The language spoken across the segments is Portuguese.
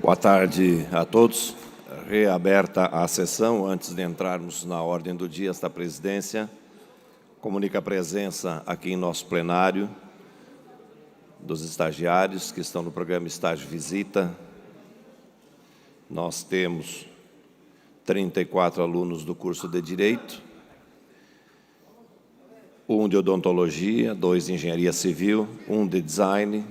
Boa tarde a todos. Reaberta a sessão, antes de entrarmos na ordem do dia, esta presidência comunica a presença aqui em nosso plenário dos estagiários que estão no programa Estágio Visita. Nós temos 34 alunos do curso de Direito, 1 de Odontologia, 2 de Engenharia Civil, 1 de Design,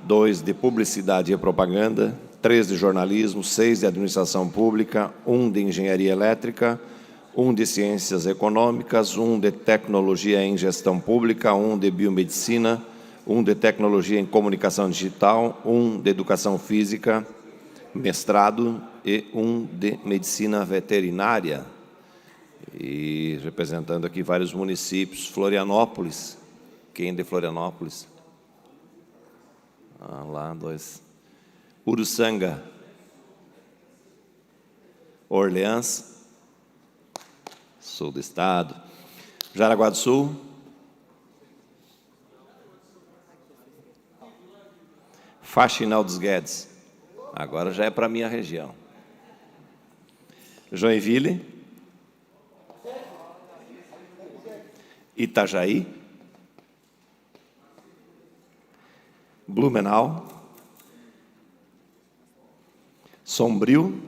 2 de Publicidade e Propaganda, 3 de Jornalismo, 6 de Administração Pública, 1 de Engenharia Elétrica, 1 de Ciências Econômicas, 1 de Tecnologia em Gestão Pública, 1 de Biomedicina, 1 de Tecnologia em Comunicação Digital, 1 de Educação Física, mestrado, e 1 de Medicina Veterinária. E representando aqui vários municípios, Florianópolis. Quem de Florianópolis? Ah, lá, 2. Uruçanga. Orleans. Sul do estado. Jaraguá do Sul. Faxinal dos Guedes. Agora já é para a minha região. Joinville. Itajaí. Blumenau. Sombrio.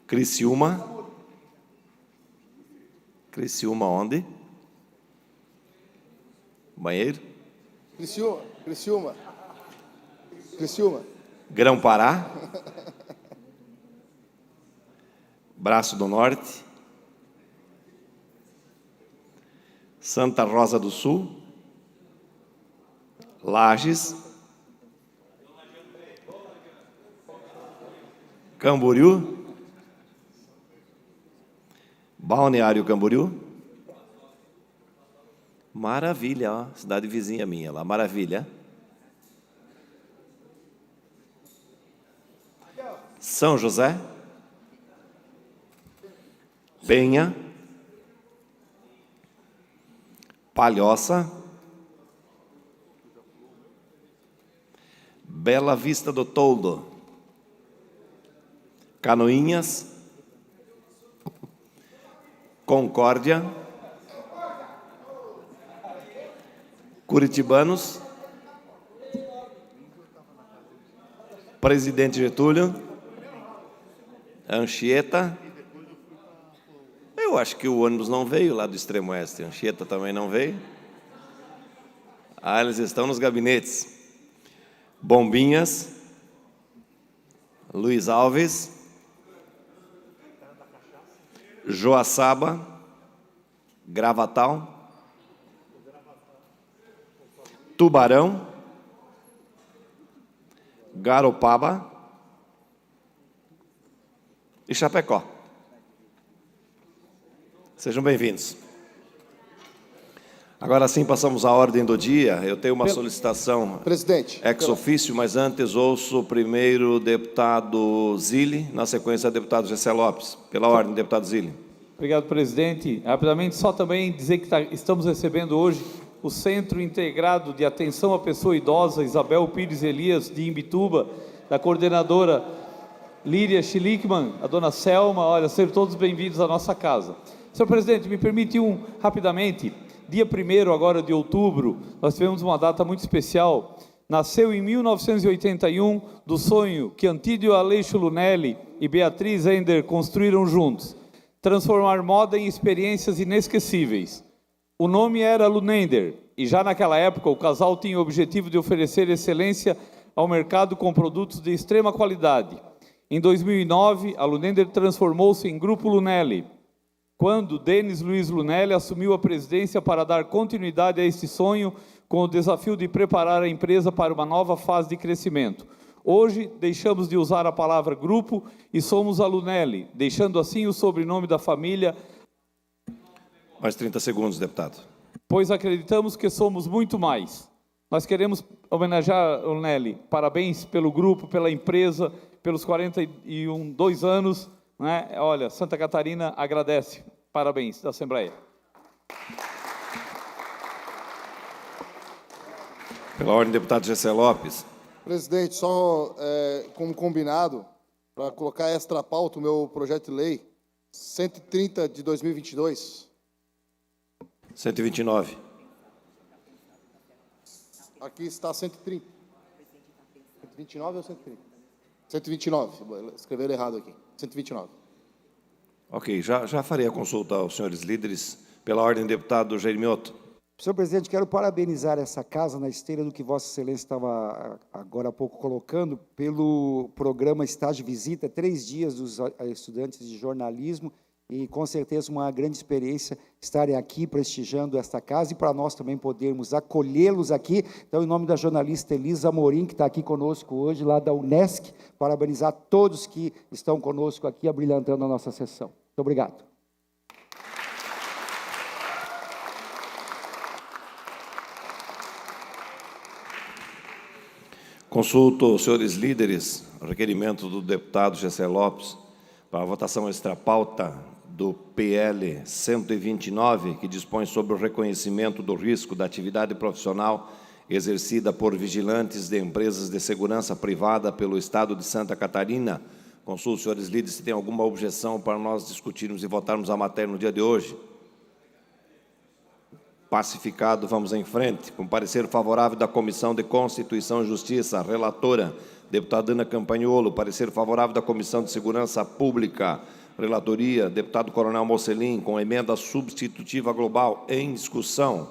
Criciúma. Criciúma onde? Banheiro? Criciúma. Grão-Pará. Braço do Norte. Santa Rosa do Sul. Lages. Camboriú. Balneário Camboriú. Maravilha, ó, cidade vizinha minha lá, maravilha. São José. Penha. Palhoça. Bela Vista do Toldo. Canoinhas. Concórdia. Curitibanos. Presidente Getúlio. Anchieta. Eu acho que o ônibus não veio lá do extremo oeste. Anchieta também não veio. Ah, eles estão nos gabinetes. Bombinhas. Luiz Alves. Joaçaba. Gravatal. Tubarão. Garopaba. E Chapecó. Sejam bem-vindos. Agora sim, passamos à ordem do dia. Eu tenho uma solicitação, presidente, ex officio, mas antes ouço primeiro o deputado Zilli, na sequência o deputado Gessé Lopes. Pela ordem, deputado Zilli. Obrigado, presidente. Rapidamente, só também dizer que estamos recebendo hoje o Centro Integrado de Atenção à Pessoa Idosa, Isabel Pires Elias, de Imbituba, da coordenadora Líria Schlickman, a dona Selma. Olha, sejam todos bem-vindos à nossa casa. Senhor presidente, me permite rapidamente, dia 1º agora de outubro, nós tivemos uma data muito especial. Nasceu em 1981 do sonho que Antídio Aleixo Lunelli e Beatriz Ender construíram juntos, transformar moda em experiências inesquecíveis. O nome era Lunender, e já naquela época o casal tinha o objetivo de oferecer excelência ao mercado com produtos de extrema qualidade. Em 2009, a Lunender transformou-se em Grupo Lunelli, quando Denis Luiz Lunelli assumiu a presidência para dar continuidade a este sonho, com o desafio de preparar a empresa para uma nova fase de crescimento. Hoje, deixamos de usar a palavra grupo e somos a Lunelli, deixando assim o sobrenome da família. Mais 30 segundos, deputado. Pois acreditamos que somos muito mais. Nós queremos homenagear a Lunelli. Parabéns pelo grupo, pela empresa, pelos 42 anos. Né? Olha, Santa Catarina agradece. Parabéns da Assembleia. Pela ordem, deputado Gessé Lopes. Presidente, só como combinado, para colocar extra pauta o meu projeto de lei 130 de 2022. 129. Aqui está 130. 129 ou 130? 129. Escreveram errado aqui. 129. Ok, já farei a consulta aos senhores líderes. Pela ordem, deputado Jair Mioto. Senhor presidente, quero parabenizar essa casa na esteira do que Vossa Excelência estava agora há pouco colocando, pelo programa Estágio Visita, 3 dias dos estudantes de jornalismo, e com certeza uma grande experiência estarem aqui prestigiando esta casa e para nós também podermos acolhê-los aqui. Então, em nome da jornalista Elisa Amorim, que está aqui conosco hoje, lá da Unesc, parabenizar todos que estão conosco aqui, abrilhantando a nossa sessão. Muito obrigado. Consulto os senhores líderes o requerimento do deputado Gessé Lopes para a votação extra-pauta do PL 129, que dispõe sobre o reconhecimento do risco da atividade profissional exercida por vigilantes de empresas de segurança privada pelo Estado de Santa Catarina. Consulto os senhores líderes se tem alguma objeção para nós discutirmos e votarmos a matéria no dia de hoje. Pacificado, vamos em frente. Com parecer favorável da Comissão de Constituição e Justiça, relatora, deputada Ana Campagnolo. Parecer favorável da Comissão de Segurança Pública, relatoria, deputado Coronel Mocelin, com emenda substitutiva global em discussão.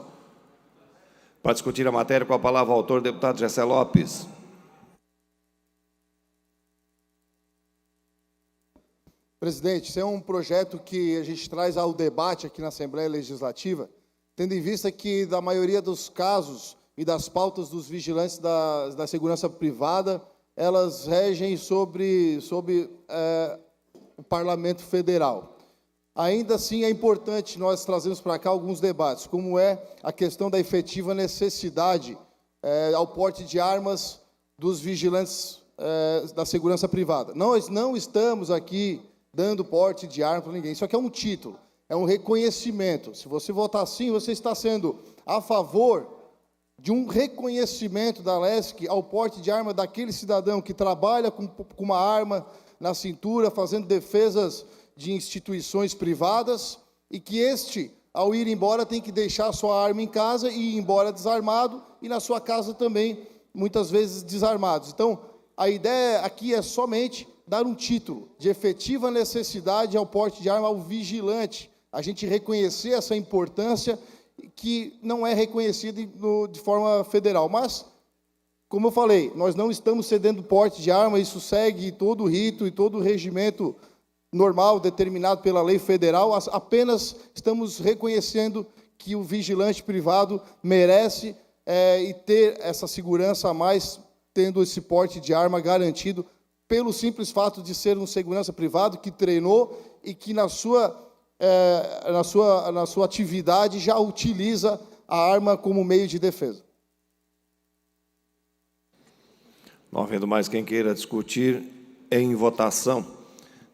Para discutir a matéria, com a palavra o autor, deputado Gessé Lopes. Presidente, esse é um projeto que a gente traz ao debate aqui na Assembleia Legislativa, tendo em vista que, da maioria dos casos e das pautas dos vigilantes da segurança privada, elas regem sobre o Parlamento Federal. Ainda assim, é importante nós trazermos para cá alguns debates, como é a questão da efetiva necessidade ao porte de armas dos vigilantes da segurança privada. Nós não estamos aqui dando porte de arma para ninguém, isso aqui é um título. É um reconhecimento. Se você votar sim, você está sendo a favor de um reconhecimento da LESC ao porte de arma daquele cidadão que trabalha com uma arma na cintura, fazendo defesas de instituições privadas, e que ao ir embora, tem que deixar a sua arma em casa e ir embora desarmado, e na sua casa também, muitas vezes, desarmados. Então, a ideia aqui é somente dar um título de efetiva necessidade ao porte de arma ao vigilante, a gente reconhecer essa importância que não é reconhecida de forma federal. Mas, como eu falei, nós não estamos cedendo porte de arma, isso segue todo o rito e todo o regimento normal determinado pela lei federal, apenas estamos reconhecendo que o vigilante privado merece e ter essa segurança a mais, tendo esse porte de arma garantido, pelo simples fato de ser um segurança privado que treinou e que na sua atividade já utiliza a arma como meio de defesa. Não havendo mais quem queira discutir, em votação.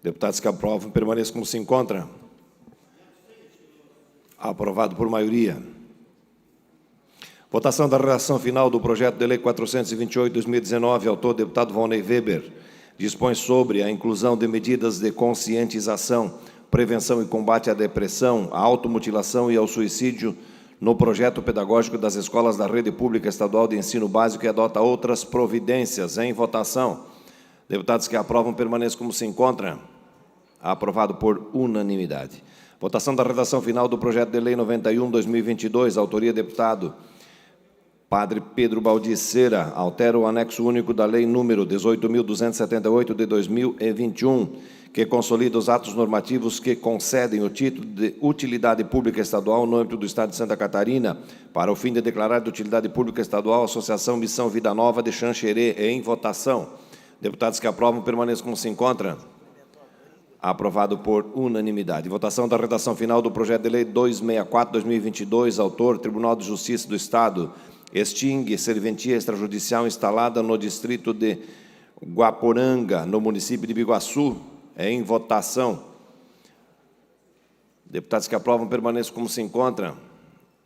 Deputados que aprovam, permaneçam como se encontra. Aprovado por maioria. Votação da redação final do projeto de lei 428/2019, autor deputado Volney Weber, dispõe sobre a inclusão de medidas de conscientização, prevenção e combate à depressão, à automutilação e ao suicídio no projeto pedagógico das escolas da rede pública estadual de ensino básico e adota outras providências. Em votação. Deputados que aprovam, permaneçam como se encontram. Aprovado por unanimidade. Votação da redação final do projeto de lei 91/2022, autoria deputado Padre Pedro Baldiceira, altera o anexo único da lei número 18.278 de 2021, que consolida os atos normativos que concedem o título de utilidade pública estadual no âmbito do Estado de Santa Catarina, para o fim de declarar de utilidade pública estadual a Associação Missão Vida Nova de Xanxerê. Em votação. Deputados que aprovam, permaneçam como se encontram. Aprovado por unanimidade. Votação da redação final do projeto de lei 264/2022, autor Tribunal de Justiça do Estado, extingue serventia extrajudicial instalada no distrito de Guaporanga, no município de Biguaçu. Em votação. Deputados que aprovam, permaneçam como se encontram.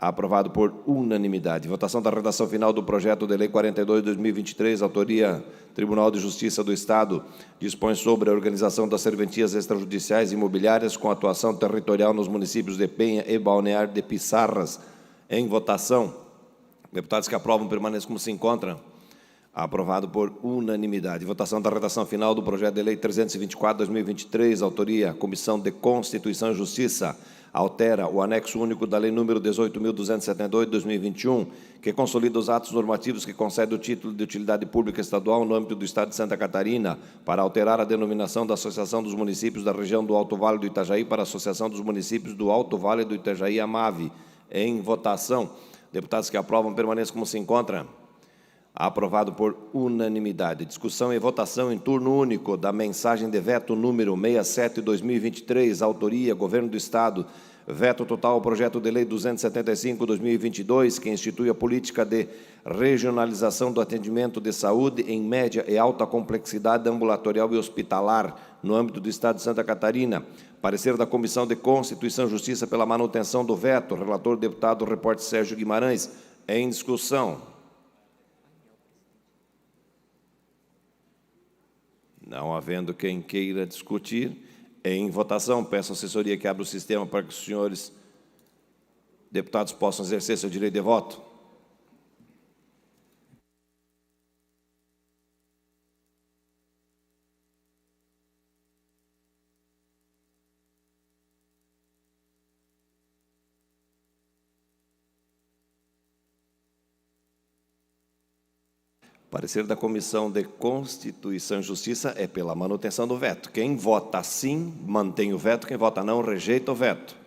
Aprovado por unanimidade. Votação da redação final do projeto de lei 42 de 2023, autoria Tribunal de Justiça do Estado, dispõe sobre a organização das serventias extrajudiciais imobiliárias com atuação territorial nos municípios de Penha e Balneário de Pissarras. Em votação. Deputados que aprovam permaneçam como se encontram. Aprovado por unanimidade. Votação da redação final do projeto de lei 324 de 2023, autoria Comissão de Constituição e Justiça, altera o anexo único da Lei número 18.272 de 2021, que consolida os atos normativos que concedem o título de utilidade pública estadual no âmbito do Estado de Santa Catarina, para alterar a denominação da Associação dos Municípios da Região do Alto Vale do Itajaí para a Associação dos Municípios do Alto Vale do Itajaí, AMAVE. Em votação. Deputados que aprovam permaneçam como se encontram. Aprovado por unanimidade. Discussão e votação em turno único da mensagem de veto número 67/2023, autoria Governo do Estado, veto total ao projeto de lei 275/2022, que institui a política de regionalização do atendimento de saúde em média e alta complexidade ambulatorial e hospitalar no âmbito do Estado de Santa Catarina. Parecer da Comissão de Constituição e Justiça pela manutenção do veto. Relator, deputado repórter Sérgio Guimarães. Em discussão. Não havendo quem queira discutir, em votação, peço à assessoria que abra o sistema para que os senhores deputados possam exercer seu direito de voto. Parecer da Comissão de Constituição e Justiça é pela manutenção do veto. Quem vota sim, mantém o veto. Quem vota não, rejeita o veto.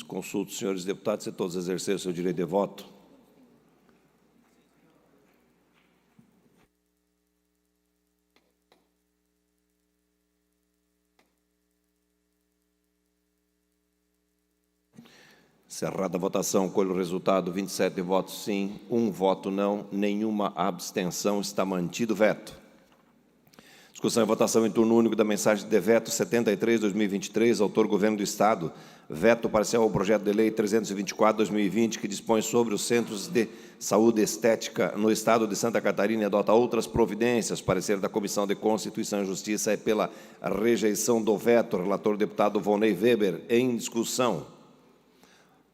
Consulto os senhores deputados se todos exerceram seu direito de voto. Encerrada a votação, colho o resultado: 27 votos sim, 1 voto não, nenhuma abstenção. Está mantido o veto. Discussão e votação em turno único da mensagem de veto 73/2023, autor Governo do Estado, veto parcial ao projeto de lei 324/2020, que dispõe sobre os centros de saúde estética no Estado de Santa Catarina e adota outras providências. Parecer da Comissão de Constituição e Justiça é pela rejeição do veto. Relator, deputado Volney Weber. Em discussão.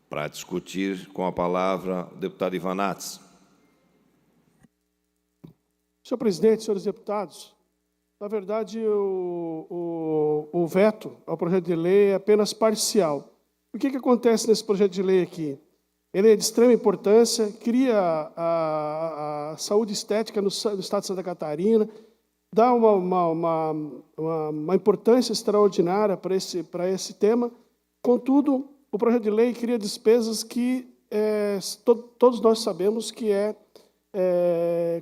Para discutir, com a palavra, o deputado Ivan Nats. Senhor presidente, senhores deputados, na verdade, o veto ao projeto de lei é apenas parcial. O que acontece nesse projeto de lei aqui? Ele é de extrema importância, cria a saúde estética no Estado de Santa Catarina, dá uma importância extraordinária para esse tema. Contudo, o projeto de lei cria despesas que todos nós sabemos que é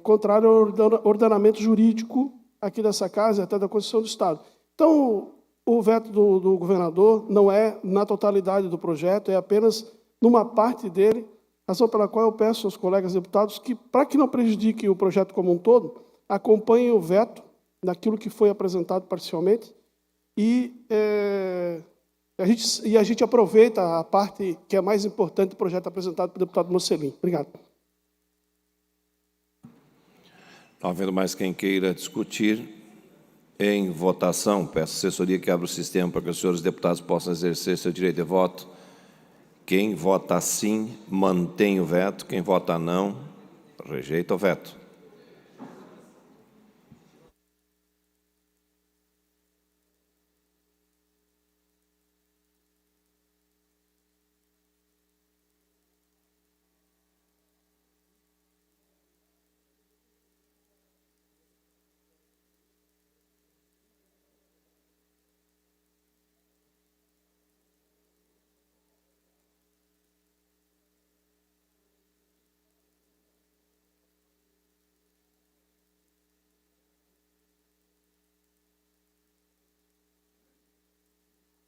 contrário ao ordenamento jurídico aqui dessa casa e até da Constituição do Estado. Então, o veto do governador não é na totalidade do projeto, é apenas numa parte dele, razão pela qual eu peço aos colegas deputados que, para que não prejudique o projeto como um todo, acompanhem o veto naquilo que foi apresentado parcialmente e a gente aproveita a parte que é mais importante do projeto apresentado pelo deputado Mocelin. Obrigado. Não havendo mais quem queira discutir, em votação, peço à assessoria que abra o sistema para que os senhores deputados possam exercer seu direito de voto. Quem vota sim, mantém o veto. Quem vota não, Rejeita o veto.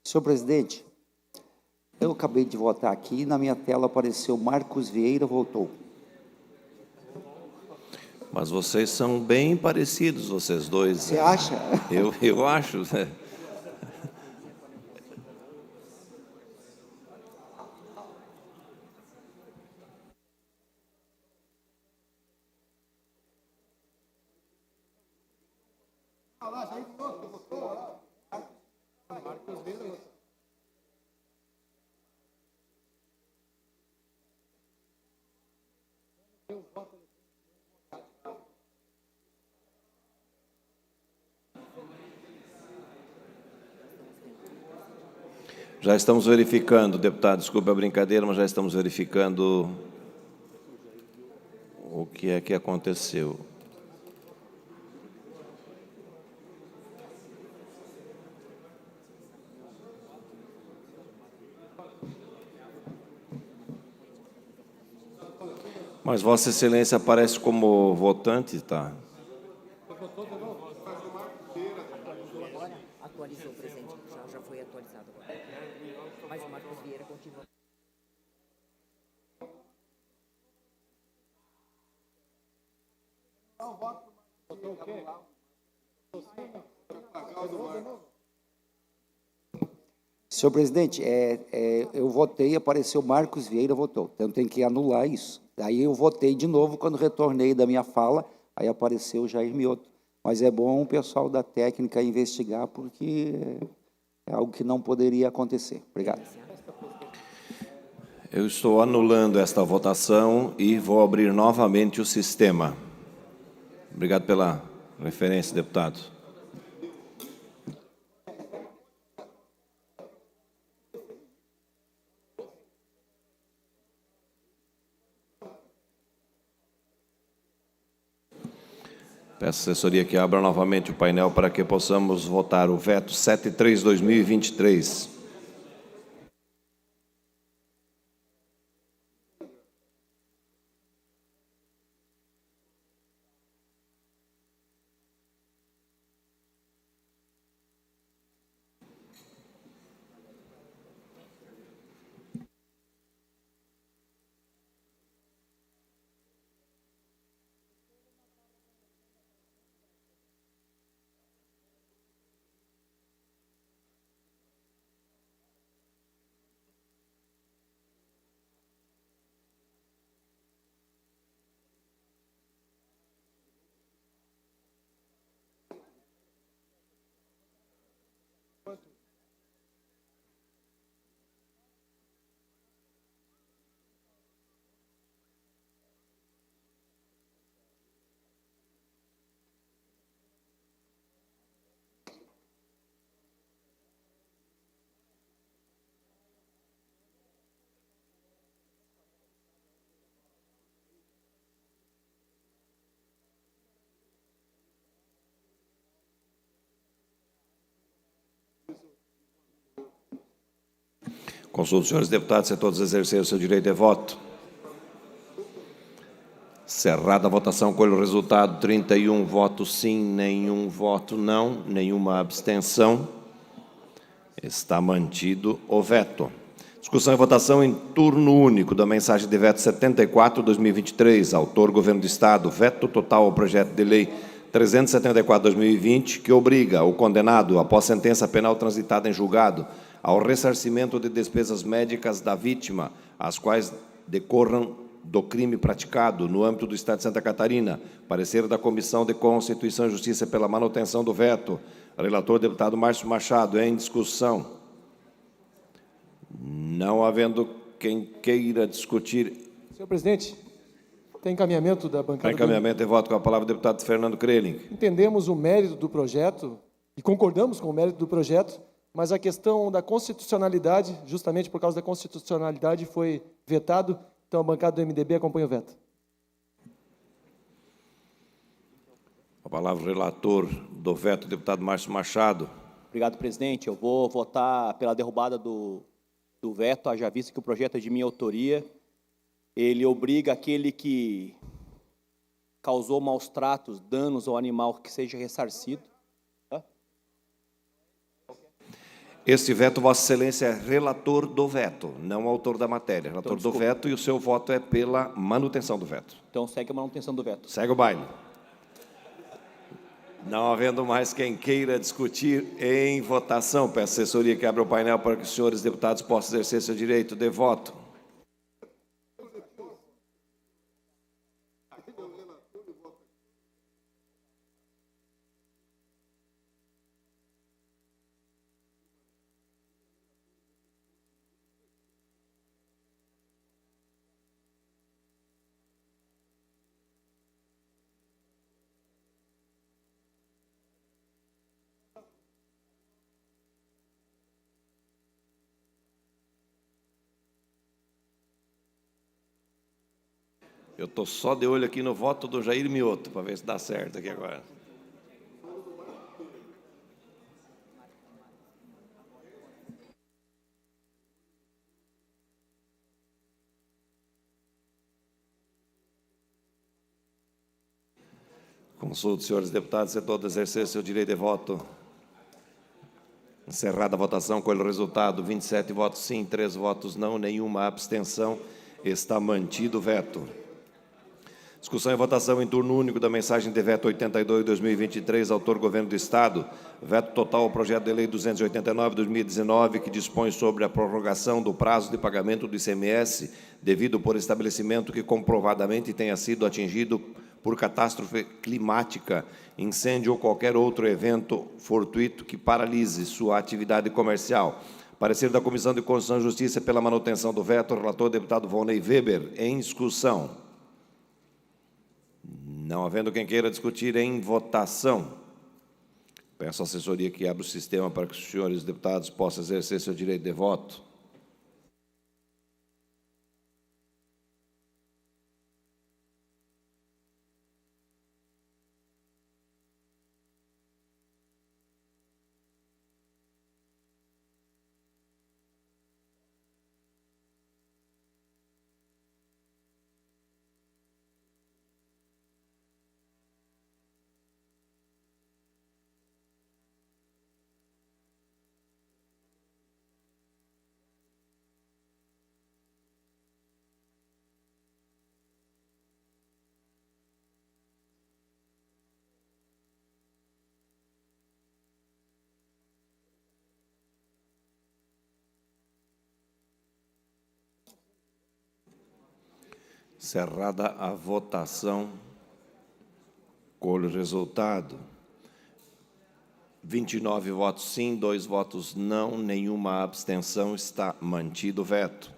Senhor presidente, eu acabei de votar aqui e na minha tela apareceu Marcos Vieira votou. Mas vocês são bem parecidos, vocês dois. Você acha? Eu acho. Já estamos verificando, deputado, desculpe a brincadeira, mas já estamos verificando o que é que aconteceu. Mas Vossa Excelência aparece como votante, tá? Atualizou, presidente. Já foi atualizado agora. Mas o Marcos Vieira continua. Senhor presidente, eu votei e apareceu Marcos Vieira votou. Então tem que anular isso. Daí eu votei de novo quando retornei da minha fala, aí apareceu Jair Mioto. Mas é bom o pessoal da técnica investigar, porque é algo que não poderia acontecer. Obrigado. Eu estou anulando esta votação e vou abrir novamente o sistema. Obrigado pela referência, deputado. Peço à assessoria que abra novamente o painel para que possamos votar o veto 73/2023. Consulto os senhores deputados se todos exerceram o seu direito de voto. Cerrada a votação, colho o resultado: 31 votos sim, nenhum voto não, nenhuma abstenção. Está mantido o veto. Discussão e votação em turno único da mensagem de veto 74/2023, autor Governo do Estado, veto total ao projeto de lei 374/2020, que obriga o condenado, após sentença penal transitada em julgado, ao ressarcimento de despesas médicas da vítima, as quais decorram do crime praticado no âmbito do Estado de Santa Catarina. Parecer da Comissão de Constituição e Justiça pela manutenção do veto. Relator, deputado Márcio Machado. Em discussão. Não havendo quem queira discutir. Senhor presidente, Tem encaminhamento da bancada? Para encaminhamento, eu voto com a palavra o deputado Fernando Krelling. Entendemos o mérito do projeto e concordamos com o mérito do projeto, mas a questão da constitucionalidade, justamente por causa da constitucionalidade, foi vetado. Então, a bancada do MDB acompanha o veto. A palavra o relator do veto, deputado Márcio Machado. Obrigado, presidente. Eu vou votar pela derrubada do veto, haja vista que o projeto é de minha autoria. Ele obriga aquele que causou maus tratos, danos ao animal que seja ressarcido. Este veto, Vossa Excelência, é relator do veto, não autor da matéria. Relator do veto, e o seu voto é pela manutenção do veto. Então, segue a manutenção do veto. Segue o baile. Não havendo mais quem queira discutir em votação, peço à assessoria que abra o painel para que os senhores deputados possam exercer seu direito de voto. Eu estou só de olho aqui no voto do Jair Mioto, para ver se dá certo aqui agora. Consulto, senhores deputados, se todos exercer seu direito de voto. Encerrada a votação, com o resultado, 27 votos sim, 3 votos não, nenhuma abstenção. Está mantido o veto. Discussão e votação em turno único da mensagem de veto 82/2023, autor Governo do Estado. Veto total ao projeto de lei 289/2019, que dispõe sobre a prorrogação do prazo de pagamento do ICMS devido por estabelecimento que comprovadamente tenha sido atingido por catástrofe climática, incêndio ou qualquer outro evento fortuito que paralise sua atividade comercial. Parecer da Comissão de Constituição e Justiça pela manutenção do veto, relator deputado Volney Weber, em discussão. Não havendo quem queira discutir em votação, peço à assessoria que abra o sistema para que os senhores deputados possam exercer seu direito de voto. Cerrada a votação, colho o resultado. 29 votos sim, 2 votos não, nenhuma abstenção, está mantido o veto.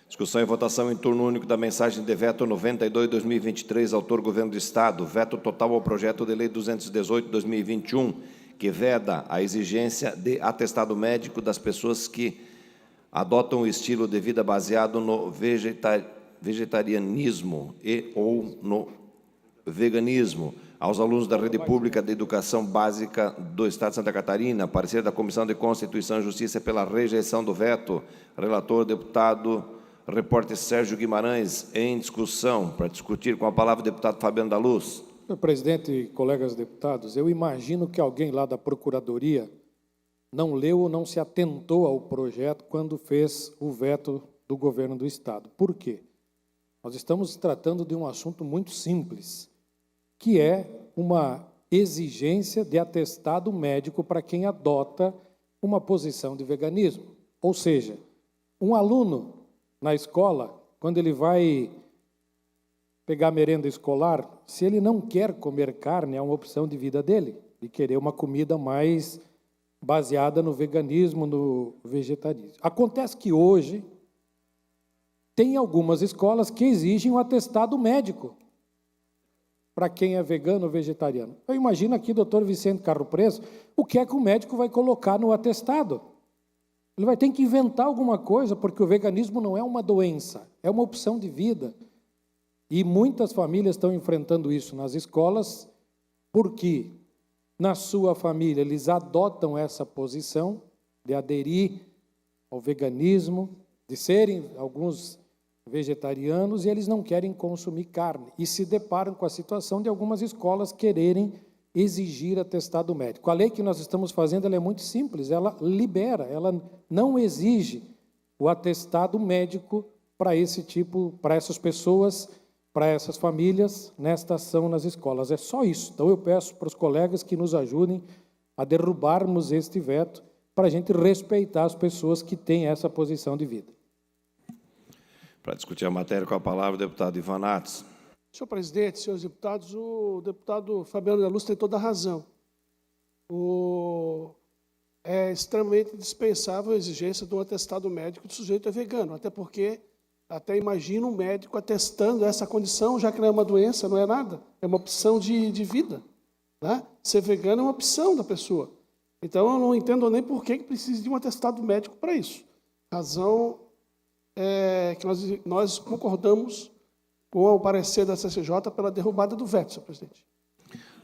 Discussão e votação em turno único da mensagem de veto 92/2023, autor Governo do Estado. Veto total ao projeto de lei 218/2021, que veda a exigência de atestado médico das pessoas que adotam o estilo de vida baseado no vegetarianismo e ou no veganismo aos alunos da rede pública de educação básica do Estado de Santa Catarina. Parecer da Comissão de Constituição e Justiça pela rejeição do veto. Relator, deputado, repórter Sérgio Guimarães, em discussão. Para discutir com a palavra o deputado Fabiano da Luz. Senhor presidente e colegas deputados, eu imagino que alguém lá da Procuradoria não leu ou não se atentou ao projeto quando fez o veto do Governo do Estado. Por quê? Nós estamos tratando de um assunto muito simples, que é uma exigência de atestado médico para quem adota uma posição de veganismo. Ou seja, um aluno na escola, quando ele vai pegar merenda escolar, se ele não quer comer carne, é uma opção de vida dele, de querer uma comida mais baseada no veganismo, no vegetarianismo. Acontece que hoje Tem algumas escolas que exigem um atestado médico para quem é vegano ou vegetariano. Eu imagino aqui, doutor Vicente Carro Preso, o que é que o médico vai colocar no atestado? Ele vai ter que inventar alguma coisa, porque o veganismo não é uma doença, é uma opção de vida. E muitas famílias estão enfrentando isso nas escolas, porque na sua família eles adotam essa posição de aderir ao veganismo, de serem alguns vegetarianos, e eles não querem consumir carne. E se deparam com a situação de algumas escolas quererem exigir atestado médico. A lei que nós estamos fazendo ela é muito simples, ela libera, ela não exige o atestado médico para esse tipo, para essas pessoas, para essas famílias, nesta ação nas escolas. É só isso. Então eu peço para os colegas que nos ajudem a derrubarmos este veto para a gente respeitar as pessoas que têm essa posição de vida. Para discutir a matéria, com a palavra, o deputado Ivan Nats. Senhor presidente, senhores deputados, o deputado Fabiano da Luz tem toda a razão. É extremamente dispensável a exigência de um atestado médico do sujeito é vegano, até porque, até imagina um médico atestando essa condição, já que não é uma doença, não é nada, é uma opção de vida. Né? Ser vegano é uma opção da pessoa. Então, eu não entendo nem por que precisa de um atestado médico para isso. Razão é que nós concordamos com o parecer da CCJ pela derrubada do veto, senhor presidente.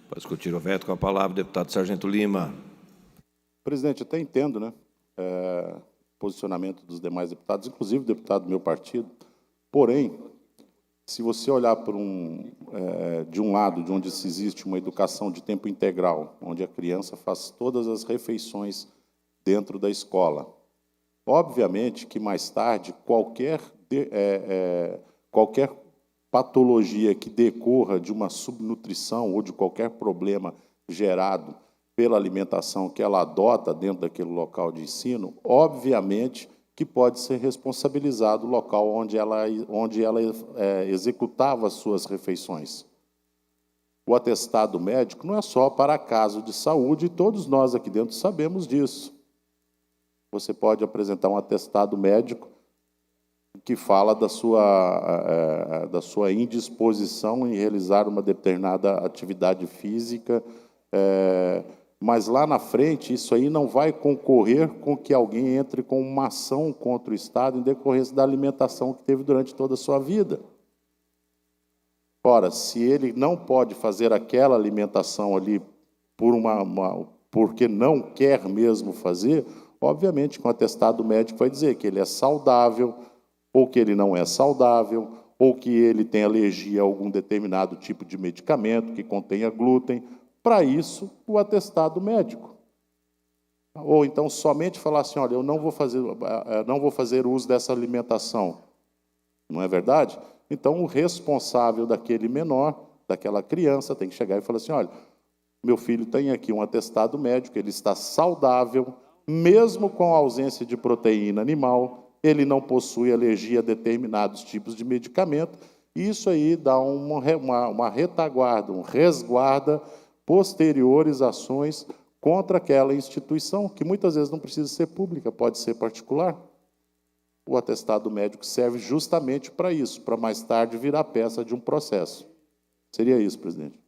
Para discutir o veto, com a palavra, o deputado Sargento Lima. Presidente, eu até entendo, né, posicionamento dos demais deputados, inclusive o deputado do meu partido. Porém, se você olhar por de um lado, de onde se existe uma educação de tempo integral, onde a criança faz todas as refeições dentro da escola, obviamente que mais tarde qualquer patologia que decorra de uma subnutrição ou de qualquer problema gerado pela alimentação que ela adota dentro daquele local de ensino, obviamente que pode ser responsabilizado o local onde ela executava as suas refeições. O atestado médico não é só para caso de saúde, e todos nós aqui dentro sabemos disso. Você pode apresentar um atestado médico que fala da sua indisposição em realizar uma determinada atividade física, mas lá na frente isso aí não vai concorrer com que alguém entre com uma ação contra o Estado em decorrência da alimentação que teve durante toda a sua vida. Ora, se ele não pode fazer aquela alimentação ali porque não quer mesmo fazer, obviamente que um atestado médico vai dizer que ele é saudável, ou que ele não é saudável, ou que ele tem alergia a algum determinado tipo de medicamento que contenha glúten. Para isso, o atestado médico. Ou então somente falar assim, olha, eu não vou fazer uso dessa alimentação. Não é verdade? Então, o responsável daquele menor, daquela criança, tem que chegar e falar assim, olha, meu filho tem aqui um atestado médico, ele está saudável, mesmo com a ausência de proteína animal, ele não possui alergia a determinados tipos de medicamento, e isso aí dá uma retaguarda, um resguarda posteriores ações contra aquela instituição, que muitas vezes não precisa ser pública, pode ser particular. O atestado médico serve justamente para isso, para mais tarde virar peça de um processo. Seria isso, presidente.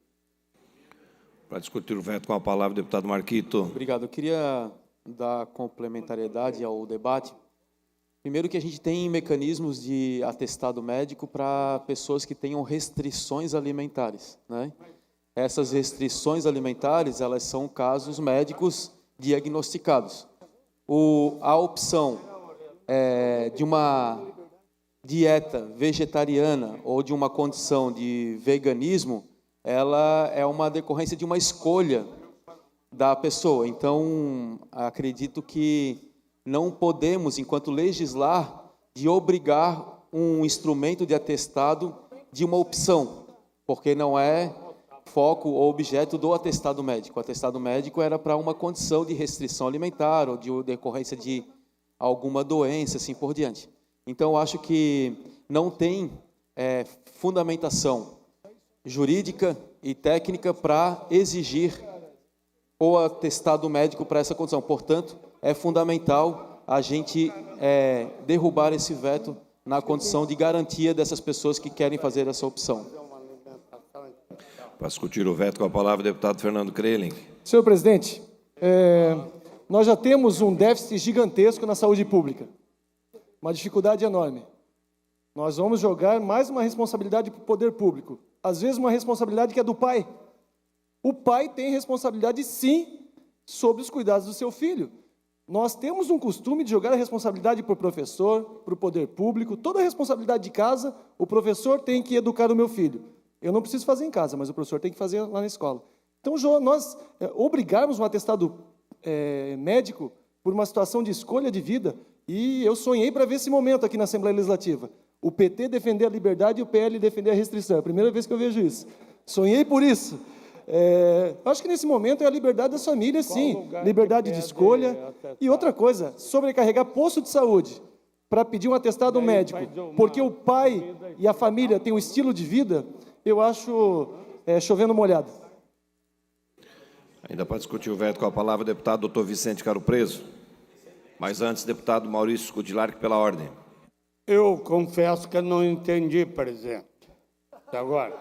Para discutir o veto, com a palavra, o deputado Marquito. Obrigado. Eu queria dar complementariedade ao debate. Primeiro que a gente tem mecanismos de atestado médico para pessoas que tenham restrições alimentares, né? Essas restrições alimentares, elas são casos médicos diagnosticados. A opção de uma dieta vegetariana ou de uma condição de veganismo, ela é uma decorrência de uma escolha da pessoa. Então, acredito que não podemos, enquanto legislar, de obrigar um instrumento de atestado de uma opção, porque não é foco ou objeto do atestado médico. O atestado médico era para uma condição de restrição alimentar ou de decorrência de alguma doença, assim por diante. Então, eu acho que não tem fundamentação jurídica e técnica para exigir o atestado médico para essa condição. Portanto, é fundamental a gente derrubar esse veto na condição de garantia dessas pessoas que querem fazer essa opção. Para discutir o veto, com a palavra, o deputado Fernando Krelling. Senhor presidente, nós já temos um déficit gigantesco na saúde pública, uma dificuldade enorme. Nós vamos jogar mais uma responsabilidade para o poder público, às vezes uma responsabilidade que é do pai. O pai tem responsabilidade, sim, sobre os cuidados do seu filho. Nós temos um costume de jogar a responsabilidade para o professor, para o poder público, toda a responsabilidade de casa, o professor tem que educar o meu filho. Eu não preciso fazer em casa, mas o professor tem que fazer lá na escola. Então, nós obrigarmos um atestado médico por uma situação de escolha de vida, e eu sonhei para ver esse momento aqui na Assembleia Legislativa. O PT defender a liberdade e o PL defender a restrição. É a primeira vez que eu vejo isso. Sonhei por isso. Acho que nesse momento é a liberdade das famílias, sim. Liberdade de escolha. E outra coisa, sobrecarregar posto de saúde para pedir um atestado médico, porque o pai e a família têm um estilo de vida, eu acho chovendo molhado. Ainda para discutir o veto, com a palavra, o deputado doutor Vicente Caro Preso. Mas antes, deputado Maurício Scudilar, pela ordem. Eu confesso que não entendi, presidente. Até agora.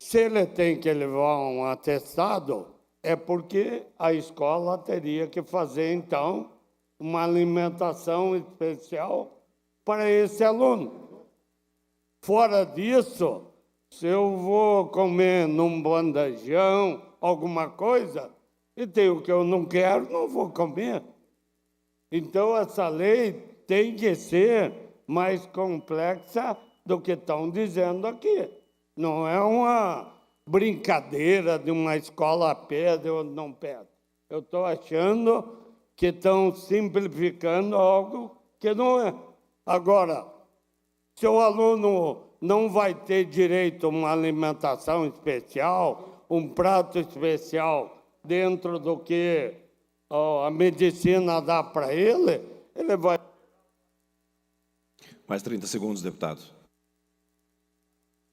Se ele tem que levar um atestado, é porque a escola teria que fazer, então, uma alimentação especial para esse aluno. Fora disso, se eu vou comer num bandejão, alguma coisa, e tem o que eu não quero, não vou comer. Então, essa lei tem que ser mais complexa do que estão dizendo aqui. Não é uma brincadeira de uma escola pede ou não pede. Eu estou achando que estão simplificando algo que não é. Agora, se o aluno não vai ter direito a uma alimentação especial, um prato especial dentro do que a medicina dá para ele, ele vai... Mais 30 segundos, deputado.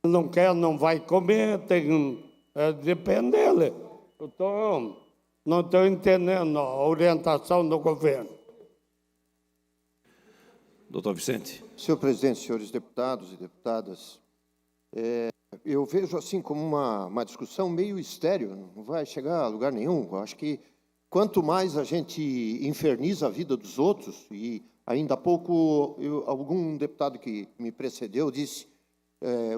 Não quer, não vai comer, depende dele. Não estou entendendo a orientação do governo. Doutor Vicente. Senhor presidente, senhores deputados e deputadas, eu vejo assim como uma discussão meio estéril, não vai chegar a lugar nenhum. Eu acho que quanto mais a gente inferniza a vida dos outros, e ainda há pouco algum deputado que me precedeu disse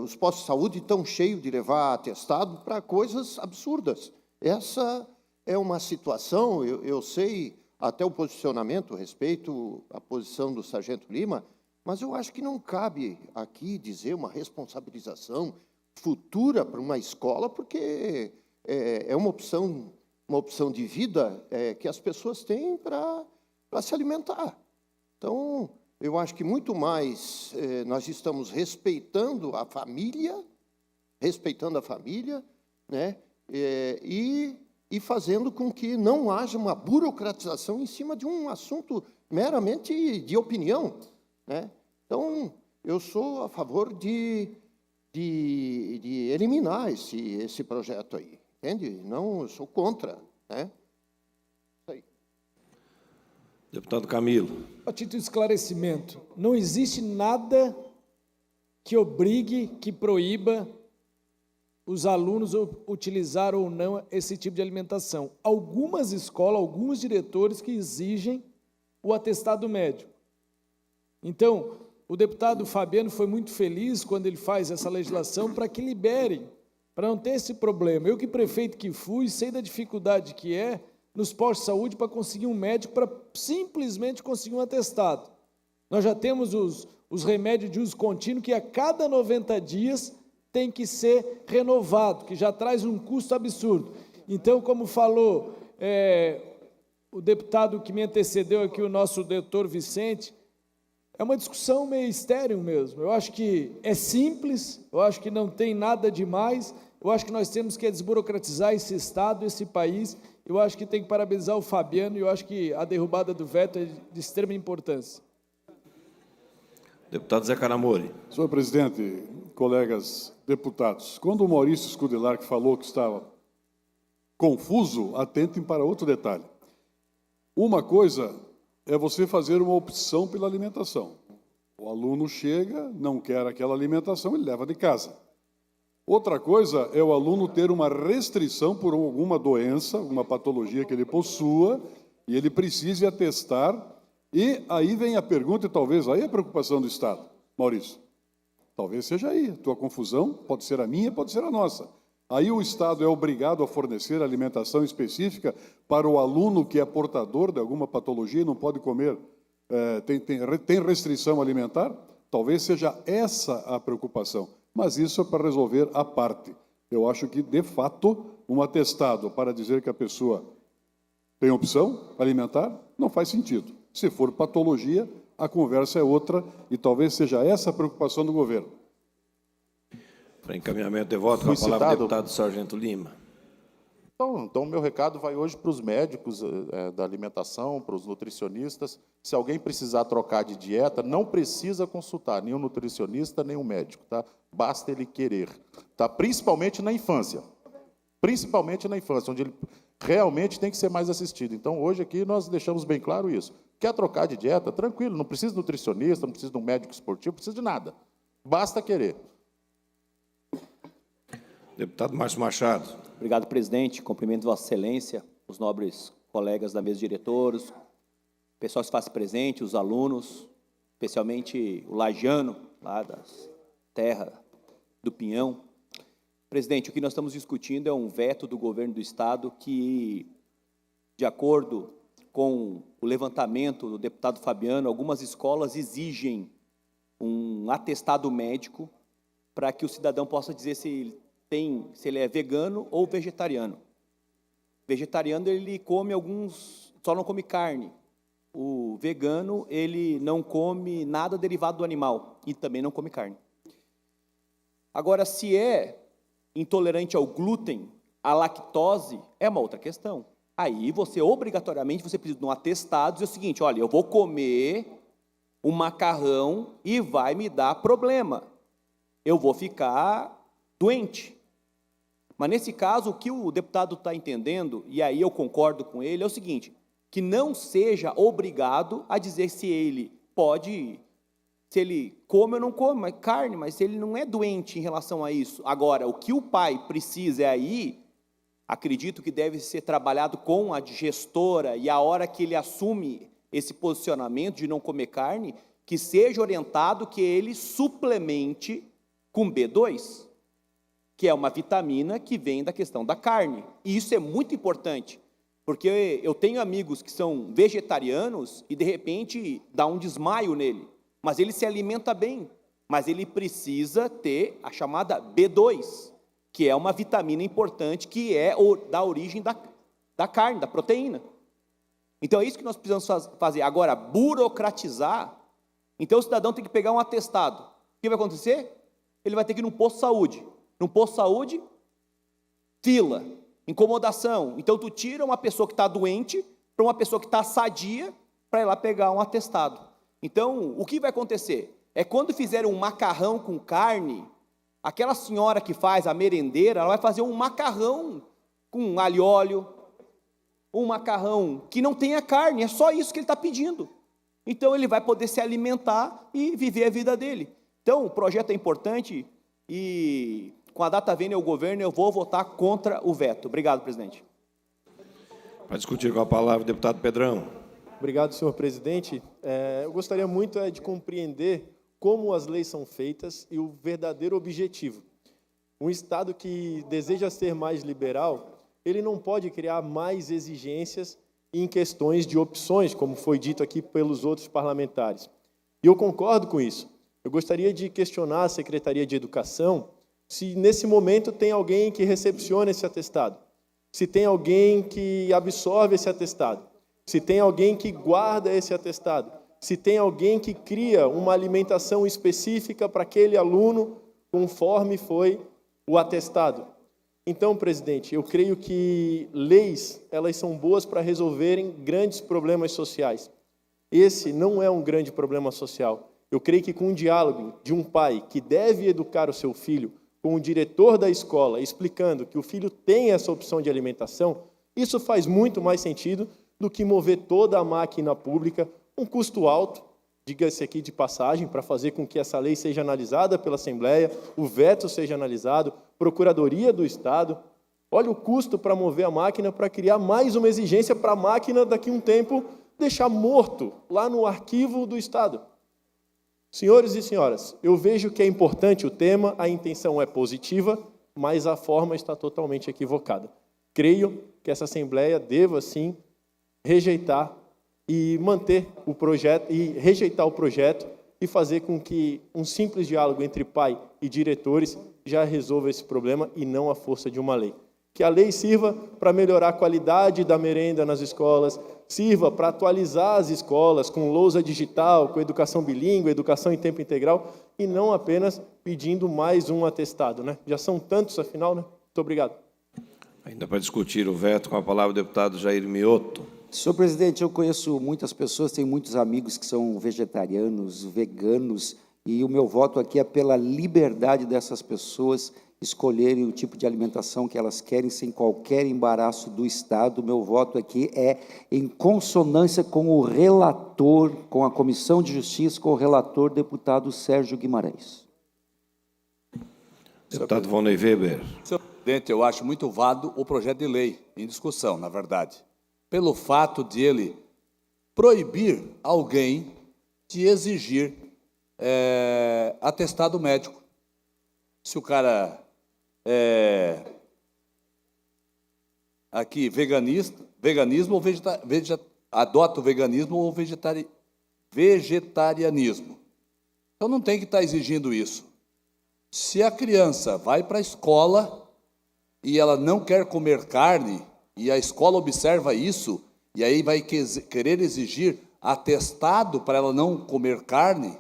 os postos de saúde estão cheios de levar atestado para coisas absurdas. Essa é uma situação, eu sei até o posicionamento, respeito a posição do sargento Lima, mas eu acho que não cabe aqui dizer uma responsabilização futura para uma escola, porque é uma opção de vida que as pessoas têm para se alimentar. Então, eu acho que muito mais nós estamos respeitando a família, né, e fazendo com que não haja uma burocratização em cima de um assunto meramente de opinião, né? Então, eu sou a favor de eliminar esse projeto aí, entende? Não, eu sou contra, né? Isso aí. Deputado Camilo. A título de esclarecimento, não existe nada que obrigue, que proíba os alunos utilizar ou não esse tipo de alimentação. Algumas escolas, alguns diretores que exigem o atestado médico. Então, o deputado Fabiano foi muito feliz quando ele faz essa legislação para que liberem, para não ter esse problema. Eu, que prefeito que fui, sei da dificuldade que é nos postos de saúde para conseguir um médico, para simplesmente conseguir um atestado. Nós já temos os remédios de uso contínuo que a cada 90 dias tem que ser renovado, que já traz um custo absurdo. Então, como falou o deputado que me antecedeu aqui, o nosso doutor Vicente, é uma discussão meio estéril mesmo. Eu acho que é simples, eu acho que não tem nada demais, eu acho que nós temos que desburocratizar esse Estado, esse país. Eu acho que tem que parabenizar o Fabiano e eu acho que a derrubada do veto é de extrema importância. Deputado Zé Caramori. Senhor presidente, colegas deputados, quando o Maurício Scudilar falou que estava confuso, atentem para outro detalhe. Uma coisa é você fazer uma opção pela alimentação. O aluno chega, não quer aquela alimentação, ele leva de casa. Outra coisa é o aluno ter uma restrição por alguma doença, uma patologia que ele possua, e ele precise atestar, e aí vem a pergunta, e talvez aí a preocupação do Estado. Maurício, talvez seja aí, a tua confusão pode ser a minha, pode ser a nossa. Aí o Estado é obrigado a fornecer alimentação específica para o aluno que é portador de alguma patologia e não pode comer, tem restrição alimentar? Talvez seja essa a preocupação, mas isso é para resolver à parte. Eu acho que, de fato, um atestado para dizer que a pessoa tem opção alimentar não faz sentido. Se for patologia, a conversa é outra e talvez seja essa a preocupação do governo. Para encaminhamento de voto, com a palavra o deputado Sargento Lima. Então, meu recado vai hoje para os médicos da alimentação, para os nutricionistas. Se alguém precisar trocar de dieta, não precisa consultar nem o nutricionista, nem o médico, tá? Basta ele querer, tá? Principalmente na infância, onde ele realmente tem que ser mais assistido. Então, hoje aqui nós deixamos bem claro isso. Quer trocar de dieta? Tranquilo, não precisa de nutricionista, não precisa de um médico esportivo, não precisa de nada. Basta querer. Deputado Márcio Machado. Obrigado, presidente. Cumprimento Vossa Excelência, os nobres colegas da mesa de diretores, o pessoal que se faz presente, os alunos, especialmente o lagiano, lá das terras do Pinhão. Presidente, o que nós estamos discutindo é um veto do governo do Estado que, de acordo com o levantamento do deputado Fabiano, algumas escolas exigem um atestado médico para que o cidadão possa dizer se ele é vegano ou vegetariano. Vegetariano, ele come só não come carne. O vegano, ele não come nada derivado do animal e também não come carne. Agora, se é intolerante ao glúten, à lactose, é uma outra questão. Aí, obrigatoriamente, você precisa de um atestado, dizer o seguinte, olha, eu vou comer um macarrão e vai me dar problema. Eu vou ficar doente. Mas, nesse caso, o que o deputado está entendendo, e aí eu concordo com ele, é o seguinte, que não seja obrigado a dizer se ele pode, se ele come ou não come carne, mas se ele não é doente em relação a isso. Agora, o que o pai precisa é aí, acredito que deve ser trabalhado com a gestora, e a hora que ele assume esse posicionamento de não comer carne, que seja orientado que ele suplemente com B2, que é uma vitamina que vem da questão da carne. E isso é muito importante, porque eu tenho amigos que são vegetarianos e, de repente, dá um desmaio nele, mas ele se alimenta bem, mas ele precisa ter a chamada B2, que é uma vitamina importante, que é da origem da carne, da proteína. Então, é isso que nós precisamos fazer. Agora, burocratizar, então o cidadão tem que pegar um atestado. O que vai acontecer? Ele vai ter que ir num posto de saúde. Num posto de saúde, fila, incomodação. Então, tu tira uma pessoa que está doente para uma pessoa que está sadia para ir lá pegar um atestado. Então, o que vai acontecer? É quando fizerem um macarrão com carne, aquela senhora que faz a merendeira, ela vai fazer um macarrão com alho e óleo, um macarrão que não tenha carne, é só isso que ele está pedindo. Então, ele vai poder se alimentar e viver a vida dele. Então, o projeto é importante e, com a data vendo ao governo, eu vou votar contra o veto. Obrigado, presidente. Para discutir com a palavra, o deputado Pedrão. Obrigado, senhor presidente. Eu gostaria muito de compreender como as leis são feitas e o verdadeiro objetivo. Um Estado que deseja ser mais liberal, ele não pode criar mais exigências em questões de opções, como foi dito aqui pelos outros parlamentares. E eu concordo com isso. Eu gostaria de questionar a Secretaria de Educação se, nesse momento, tem alguém que recepciona esse atestado, se tem alguém que absorve esse atestado, se tem alguém que guarda esse atestado, se tem alguém que cria uma alimentação específica para aquele aluno, conforme foi o atestado. Então, presidente, eu creio que leis, elas são boas para resolverem grandes problemas sociais. Esse não é um grande problema social. Eu creio que com um diálogo de um pai que deve educar o seu filho, com o diretor da escola, explicando que o filho tem essa opção de alimentação, isso faz muito mais sentido do que mover toda a máquina pública um custo alto, diga-se aqui de passagem, para fazer com que essa lei seja analisada pela Assembleia, o veto seja analisado, Procuradoria do Estado. Olha o custo para mover a máquina, para criar mais uma exigência para a máquina, daqui a um tempo, deixar morto lá no arquivo do Estado. Senhores e senhoras, eu vejo que é importante o tema, a intenção é positiva, mas a forma está totalmente equivocada. Creio que essa Assembleia deva, sim, rejeitar e manter o projeto, e rejeitar o projeto e fazer com que um simples diálogo entre pai e diretores já resolva esse problema e não a força de uma lei. Que a lei sirva para melhorar a qualidade da merenda nas escolas, sirva para atualizar as escolas com lousa digital, com educação bilíngue, educação em tempo integral, e não apenas pedindo mais um atestado, né? Já são tantos, afinal, né? Muito obrigado. Ainda para discutir o veto, com a palavra o deputado Jair Mioto. Senhor presidente, eu conheço muitas pessoas, tenho muitos amigos que são vegetarianos, veganos, e o meu voto aqui é pela liberdade dessas pessoas escolherem o tipo de alimentação que elas querem, sem qualquer embaraço do Estado. O meu voto aqui é em consonância com o relator, com a Comissão de Justiça, com o relator, deputado Sérgio Guimarães. Deputado Volney Weber. Senhor presidente, eu acho muito válido o projeto de lei em discussão, na verdade, pelo fato de ele proibir alguém de exigir atestado médico. Se o cara aqui veganismo ou adota o veganismo ou vegetarianismo. Então não tem que estar exigindo isso. Se a criança vai para a escola e ela não quer comer carne, e a escola observa isso, e aí vai querer exigir atestado para ela não comer carne,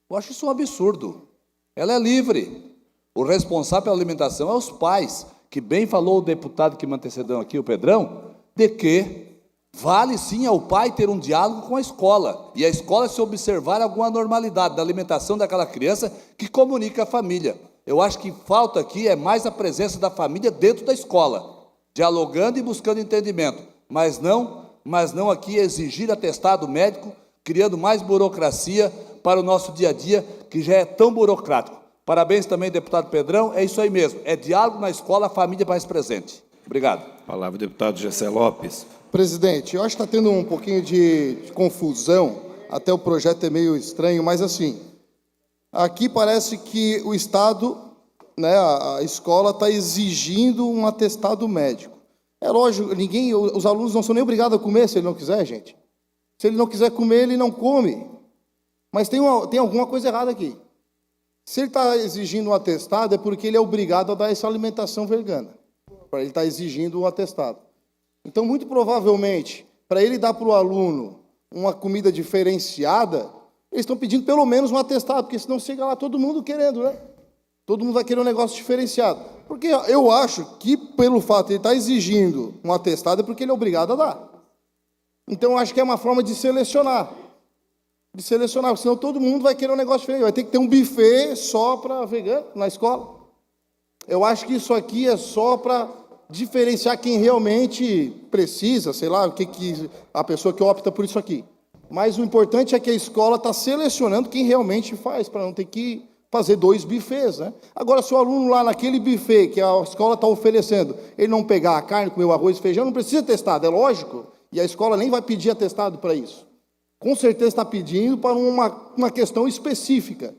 eu acho isso um absurdo. Ela é livre. O responsável pela alimentação é os pais, que bem falou o deputado que me antecedeu aqui, o Pedrão, de que vale sim ao pai ter um diálogo com a escola, e a escola se observar alguma anormalidade da alimentação daquela criança, que comunica à família. Eu acho que falta aqui é mais a presença da família dentro da escola, dialogando e buscando entendimento, mas não aqui exigir atestado médico, criando mais burocracia para o nosso dia a dia, que já é tão burocrático. Parabéns também, deputado Pedrão, é isso aí mesmo, é diálogo na escola, a família mais presente. Obrigado. Palavra, deputado Gessé Lopes. Presidente, eu acho que está tendo um pouquinho de confusão, até o projeto é meio estranho, mas assim, aqui parece que o Estado, né, a escola está exigindo um atestado médico. É lógico, os alunos não são nem obrigados a comer se ele não quiser, gente. Se ele não quiser comer, ele não come. Mas tem alguma coisa errada aqui. Se ele está exigindo um atestado, é porque ele é obrigado a dar essa alimentação vegana. Para ele estar exigindo um atestado. Então, muito provavelmente, para ele dar para o aluno uma comida diferenciada, eles estão pedindo pelo menos um atestado, porque senão chega lá todo mundo querendo, né? Todo mundo vai querer um negócio diferenciado. Porque eu acho que, pelo fato de ele estar exigindo um atestado, é porque ele é obrigado a dar. Então, eu acho que é uma forma de selecionar. Porque senão todo mundo vai querer um negócio diferente. Vai ter que ter um buffet só para vegano na escola. Eu acho que isso aqui é só para diferenciar quem realmente precisa, sei lá, a pessoa que opta por isso aqui. Mas o importante é que a escola está selecionando quem realmente faz, para não ter que fazer 2 buffets, né? Agora, se o aluno lá naquele buffet que a escola está oferecendo, ele não pegar a carne, comer o arroz e feijão, não precisa atestado, é lógico. E a escola nem vai pedir atestado para isso. Com certeza está pedindo para uma questão específica,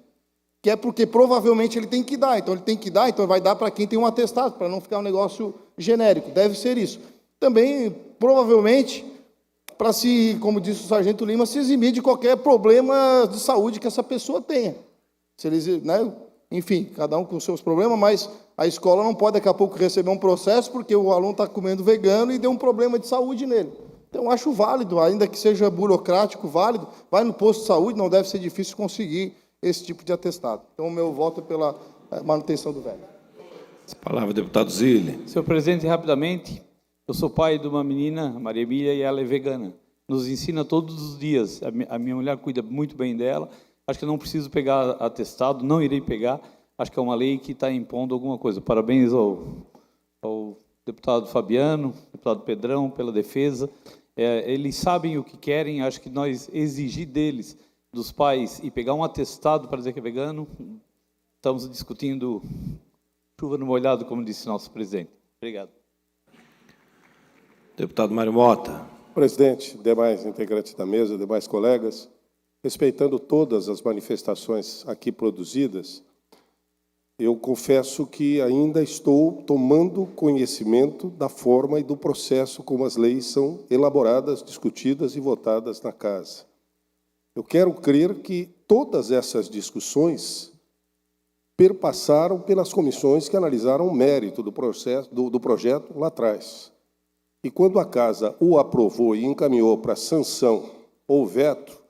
que é porque provavelmente ele tem que dar. Então, ele tem que dar, então vai dar para quem tem um atestado, para não ficar um negócio genérico. Deve ser isso. Também, provavelmente, para se, como disse o sargento Lima, se eximir de qualquer problema de saúde que essa pessoa tenha. Se eles, né? Enfim, cada um com os seus problemas, mas a escola não pode daqui a pouco receber um processo porque o aluno está comendo vegano e deu um problema de saúde nele. Então, acho válido, ainda que seja burocrático, válido, vai no posto de saúde, não deve ser difícil conseguir esse tipo de atestado. Então, o meu voto é pela manutenção do veto. Palavra, deputado Zilli. Senhor presidente, rapidamente, eu sou pai de uma menina, Maria Emília, e ela é vegana. Nos ensina todos os dias. A minha mulher cuida muito bem dela. Acho que eu não preciso pegar atestado, não irei pegar. Acho que é uma lei que está impondo alguma coisa. Parabéns ao deputado Fabiano, deputado Pedrão, pela defesa. Eles sabem o que querem, acho que nós exigir deles, dos pais, e pegar um atestado para dizer que é vegano, estamos discutindo chuva no molhado, como disse nosso presidente. Obrigado. Deputado Mário Mota. Presidente, demais integrantes da mesa, demais colegas, respeitando todas as manifestações aqui produzidas, eu confesso que ainda estou tomando conhecimento da forma e do processo como as leis são elaboradas, discutidas e votadas na Casa. Eu quero crer que todas essas discussões perpassaram pelas comissões que analisaram o mérito do processo, do projeto lá atrás. E quando a Casa o aprovou e encaminhou para sanção ou veto,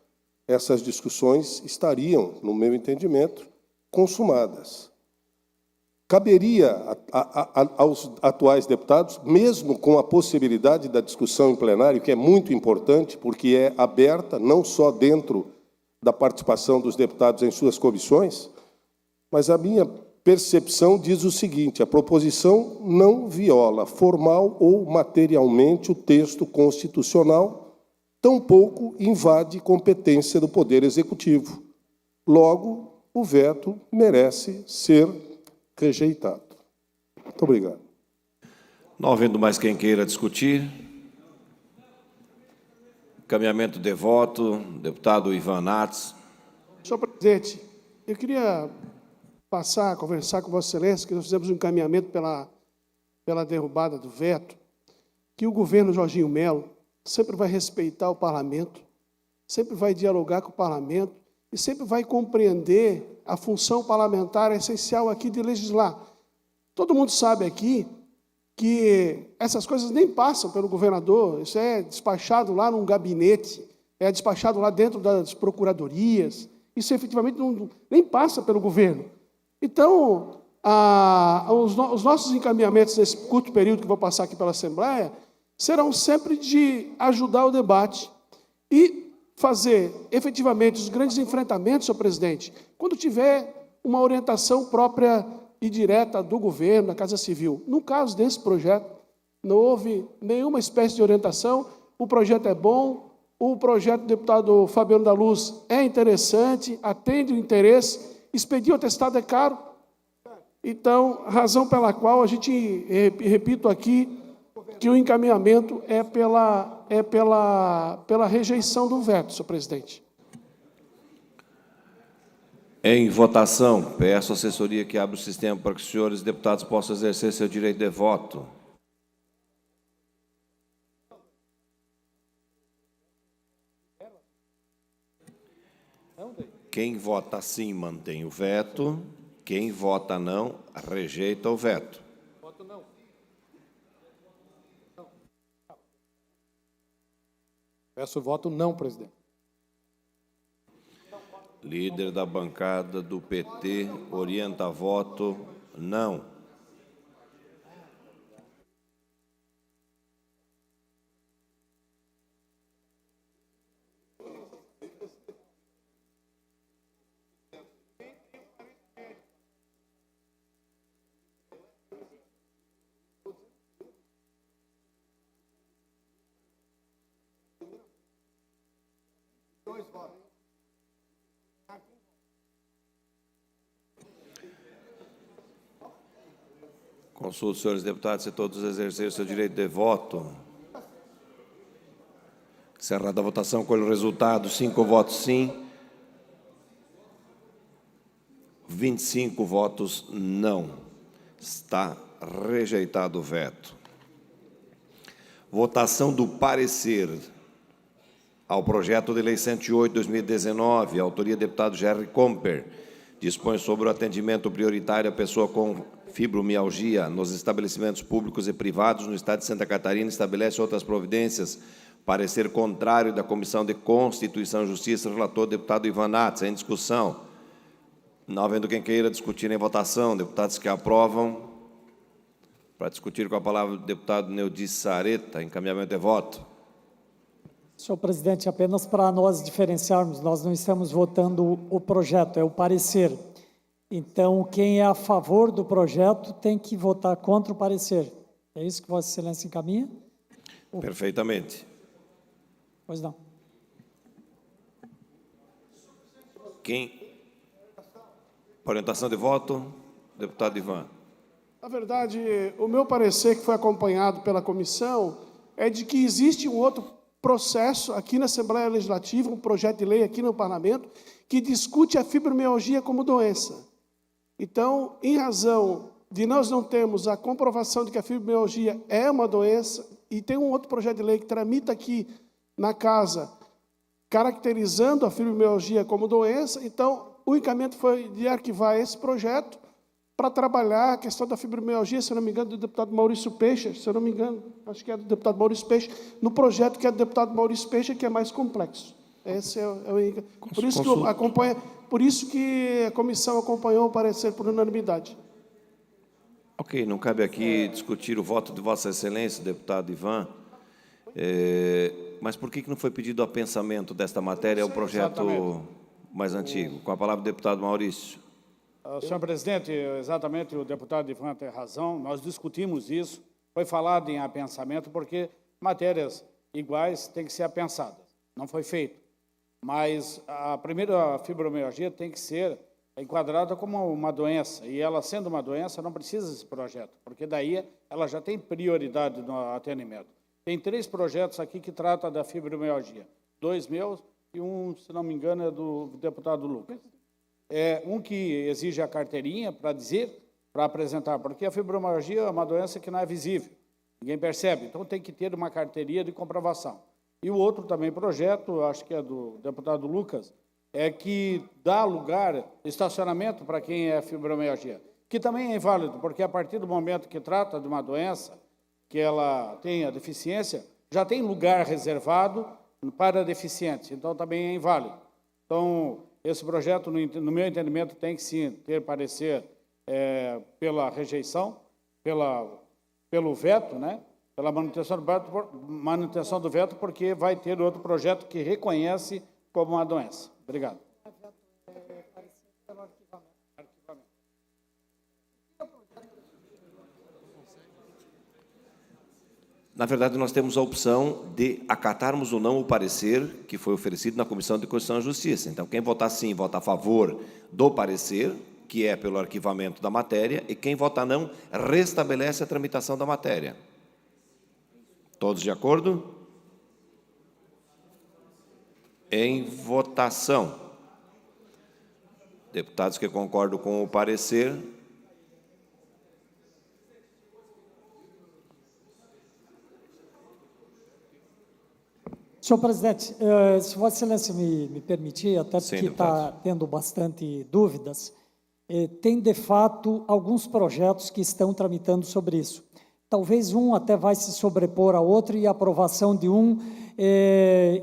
essas discussões estariam, no meu entendimento, consumadas. Caberia aos atuais deputados, mesmo com a possibilidade da discussão em plenário, que é muito importante, porque é aberta, não só dentro da participação dos deputados em suas comissões, mas a minha percepção diz o seguinte: a proposição não viola formal ou materialmente o texto constitucional, tampouco invade competência do Poder Executivo. Logo, o veto merece ser rejeitado. Muito obrigado. Não havendo mais quem queira discutir, encaminhamento de voto, deputado Ivan Nats. Senhor presidente, eu queria conversar com Vossa Excelência, que nós fizemos um encaminhamento pela derrubada do veto, que o governo Jorginho Melo sempre vai respeitar o parlamento, sempre vai dialogar com o parlamento e sempre vai compreender a função parlamentar essencial aqui de legislar. Todo mundo sabe aqui que essas coisas nem passam pelo governador, isso é despachado lá num gabinete, é despachado lá dentro das procuradorias, isso efetivamente nem passa pelo governo. Então, os nossos encaminhamentos nesse curto período que vou passar aqui pela Assembleia serão sempre de ajudar o debate e fazer efetivamente os grandes enfrentamentos, senhor presidente, quando tiver uma orientação própria e direta do governo, da Casa Civil. No caso desse projeto, não houve nenhuma espécie de orientação, o projeto é bom, o projeto do deputado Fabiano da Luz é interessante, atende o interesse, expedir o atestado é caro. Então, razão pela qual a gente, repito aqui, que o encaminhamento é pela rejeição do veto, senhor presidente. Em votação, peço à assessoria que abra o sistema para que os senhores deputados possam exercer seu direito de voto. Quem vota sim mantém o veto, quem vota não rejeita o veto. Voto não. Peço voto não, presidente. Líder da bancada do PT orienta voto não. Consulto os senhores deputados se todos exercerem o seu direito de voto. Encerrada a votação, colho o resultado: 5 votos sim, 25 votos não. Está rejeitado o veto. Votação do parecer ao projeto de lei 108/2019, autoria do deputado Jerry Comper, dispõe sobre o atendimento prioritário à pessoa com fibromialgia nos estabelecimentos públicos e privados no Estado de Santa Catarina, estabelece outras providências. Parecer contrário da Comissão de Constituição e Justiça, relator deputado Ivan Nats. Em discussão. Não havendo quem queira discutir em votação, deputados que aprovam. Para discutir com a palavra o deputado Neudi Sareta, encaminhamento de voto. Senhor presidente, apenas para nós diferenciarmos, nós não estamos votando o projeto, é o parecer. Então, quem é a favor do projeto tem que votar contra o parecer. É isso que Vossa Excelência encaminha? Perfeitamente. Pois não. Quem? Orientação de voto, deputado Ivan. Na verdade, o meu parecer, que foi acompanhado pela comissão, é de que existe um outro processo aqui na Assembleia Legislativa, um projeto de lei aqui no Parlamento, que discute a fibromialgia como doença. Então, em razão de nós não termos a comprovação de que a fibromialgia é uma doença, e tem um outro projeto de lei que tramita aqui na Casa, caracterizando a fibromialgia como doença, então o encaminhamento foi de arquivar esse projeto para trabalhar a questão da fibromialgia, se eu não me engano, do deputado Maurício Peixe, se eu não me engano, acho que é do deputado Maurício Peixe, no projeto que é do deputado Maurício Peixe, que é mais complexo. Esse é o por isso que acompanha, por isso que a comissão acompanhou o parecer por unanimidade. Ok, não cabe aqui discutir o voto de Vossa Excelência, deputado Ivan, mas por que não foi pedido o apensamento desta matéria ao projeto mais antigo? Com a palavra, o deputado Maurício. Senhor presidente, exatamente, o deputado Ivan tem razão, nós discutimos isso, foi falado em apensamento, porque matérias iguais têm que ser apensadas, não foi feito. Mas a primeira fibromialgia tem que ser enquadrada como uma doença, e ela sendo uma doença não precisa desse projeto, porque daí ela já tem prioridade no atendimento. Tem 3 projetos aqui que tratam da fibromialgia, 2 meus e um, se não me engano, é do deputado Lucas. Um que exige a carteirinha para dizer, para apresentar, porque a fibromialgia é uma doença que não é visível, ninguém percebe, então tem que ter uma carteirinha de comprovação. E o outro também projeto, acho que é do deputado Lucas, é que dá lugar, estacionamento para quem é fibromialgia, que também é inválido, porque a partir do momento que trata de uma doença, que ela tem a deficiência, já tem lugar reservado para deficientes, então também é inválido. Então, esse projeto, no meu entendimento, tem que sim ter parecer pela rejeição, pelo veto, né? Pela manutenção do veto, porque vai ter outro projeto que reconhece como uma doença. Obrigado. Na verdade, nós temos a opção de acatarmos ou não o parecer que foi oferecido na Comissão de Constituição e Justiça. Então, quem votar sim, vota a favor do parecer, que é pelo arquivamento da matéria, e quem vota não, restabelece a tramitação da matéria. Todos de acordo? Em votação. Deputados que concordam com o parecer. Senhor presidente, se Vossa Excelência me permitir, até porque está tendo bastante dúvidas, tem de fato alguns projetos que estão tramitando sobre isso. Talvez um até vai se sobrepor a outro e a aprovação de um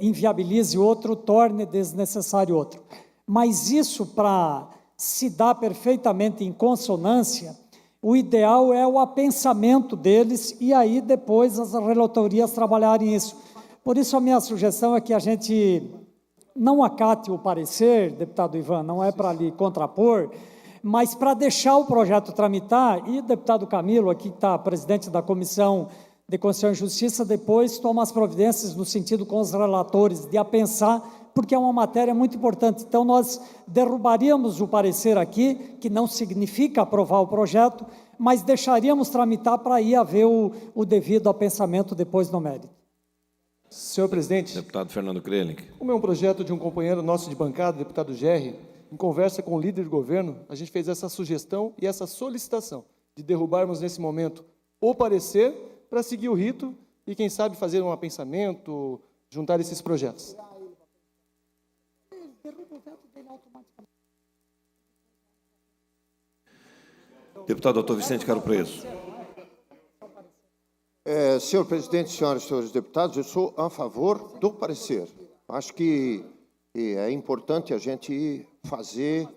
inviabilize outro, torne desnecessário outro. Mas isso, para se dar perfeitamente em consonância, o ideal é o apensamento deles e aí depois as relatorias trabalharem isso. Por isso a minha sugestão é que a gente não acate o parecer, deputado Ivan, não é para lhe contrapor, mas para deixar o projeto tramitar, e o deputado Camilo, aqui que está presidente da Comissão de Constituição e Justiça, depois toma as providências no sentido com os relatores de apensar, porque é uma matéria muito importante. Então, nós derrubaríamos o parecer aqui, que não significa aprovar o projeto, mas deixaríamos tramitar para ir haver o devido apensamento depois no mérito. Senhor presidente. Deputado Fernando Krelink. Como é um projeto de um companheiro nosso de bancada, deputado Gerri, em conversa com o líder do governo, a gente fez essa sugestão e essa solicitação de derrubarmos nesse momento o parecer para seguir o rito e, quem sabe, fazer um apensamento, juntar esses projetos. Deputado Dr. Vicente Caro Preso. Senhor presidente, senhoras e senhores deputados, eu sou a favor do parecer. Acho que é importante a gente fazer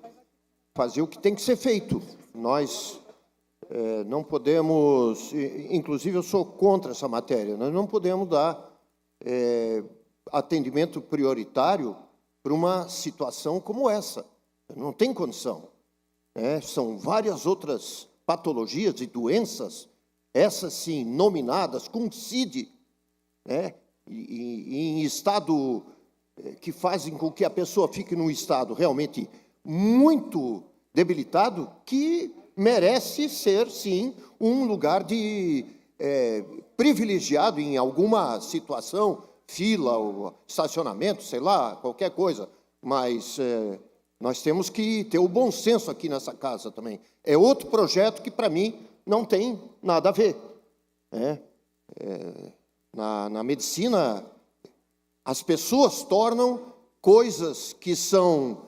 o que tem que ser feito. Nós não podemos, inclusive eu sou contra essa matéria, nós não podemos dar atendimento prioritário para uma situação como essa. Não tem condição. São várias outras patologias e doenças, essas sim, nominadas com CID, em estado que fazem com que a pessoa fique num estado realmente muito debilitado, que merece ser, sim, um lugar de privilegiado em alguma situação, fila ou estacionamento, sei lá, qualquer coisa. Mas nós temos que ter o bom senso aqui nessa casa também. É outro projeto que, para mim, não tem nada a ver. Na medicina, as pessoas tornam coisas que são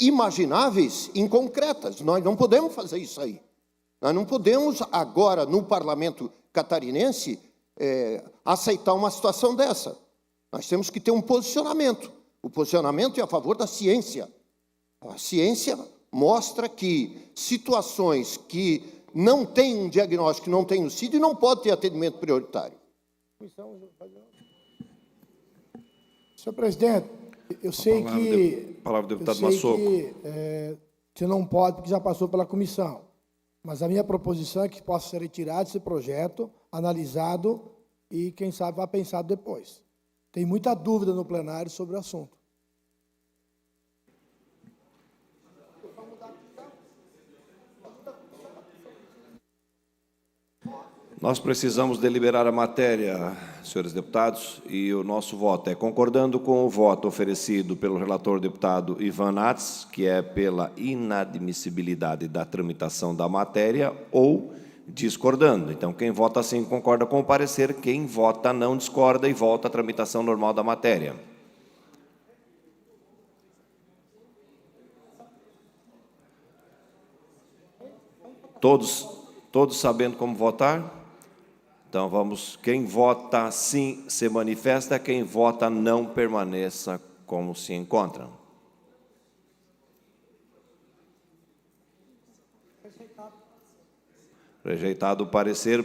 imagináveis inconcretas. Nós não podemos fazer isso aí. Nós não podemos, agora, no parlamento catarinense, aceitar uma situação dessa. Nós temos que ter um posicionamento. O posicionamento é a favor da ciência. A ciência mostra que situações que não têm um diagnóstico, não têm um CID, não pode ter atendimento prioritário. Senhor presidente, eu sei que... Palavra do deputado eu sei Massoco. que você não pode, porque já passou pela comissão. Mas a minha proposição é que possa ser retirado esse projeto, analisado e, quem sabe, vá pensado depois. Tem muita dúvida no plenário sobre o assunto. Nós precisamos deliberar a matéria, senhores deputados, e o nosso voto é concordando com o voto oferecido pelo relator deputado Ivan Nats, que é pela inadmissibilidade da tramitação da matéria, ou discordando. Então, quem vota sim concorda com o parecer, quem vota não discorda e volta à tramitação normal da matéria. Todos sabendo como votar? Então, vamos, quem vota sim se manifesta, quem vota não permaneça como se encontra. Rejeitado o parecer.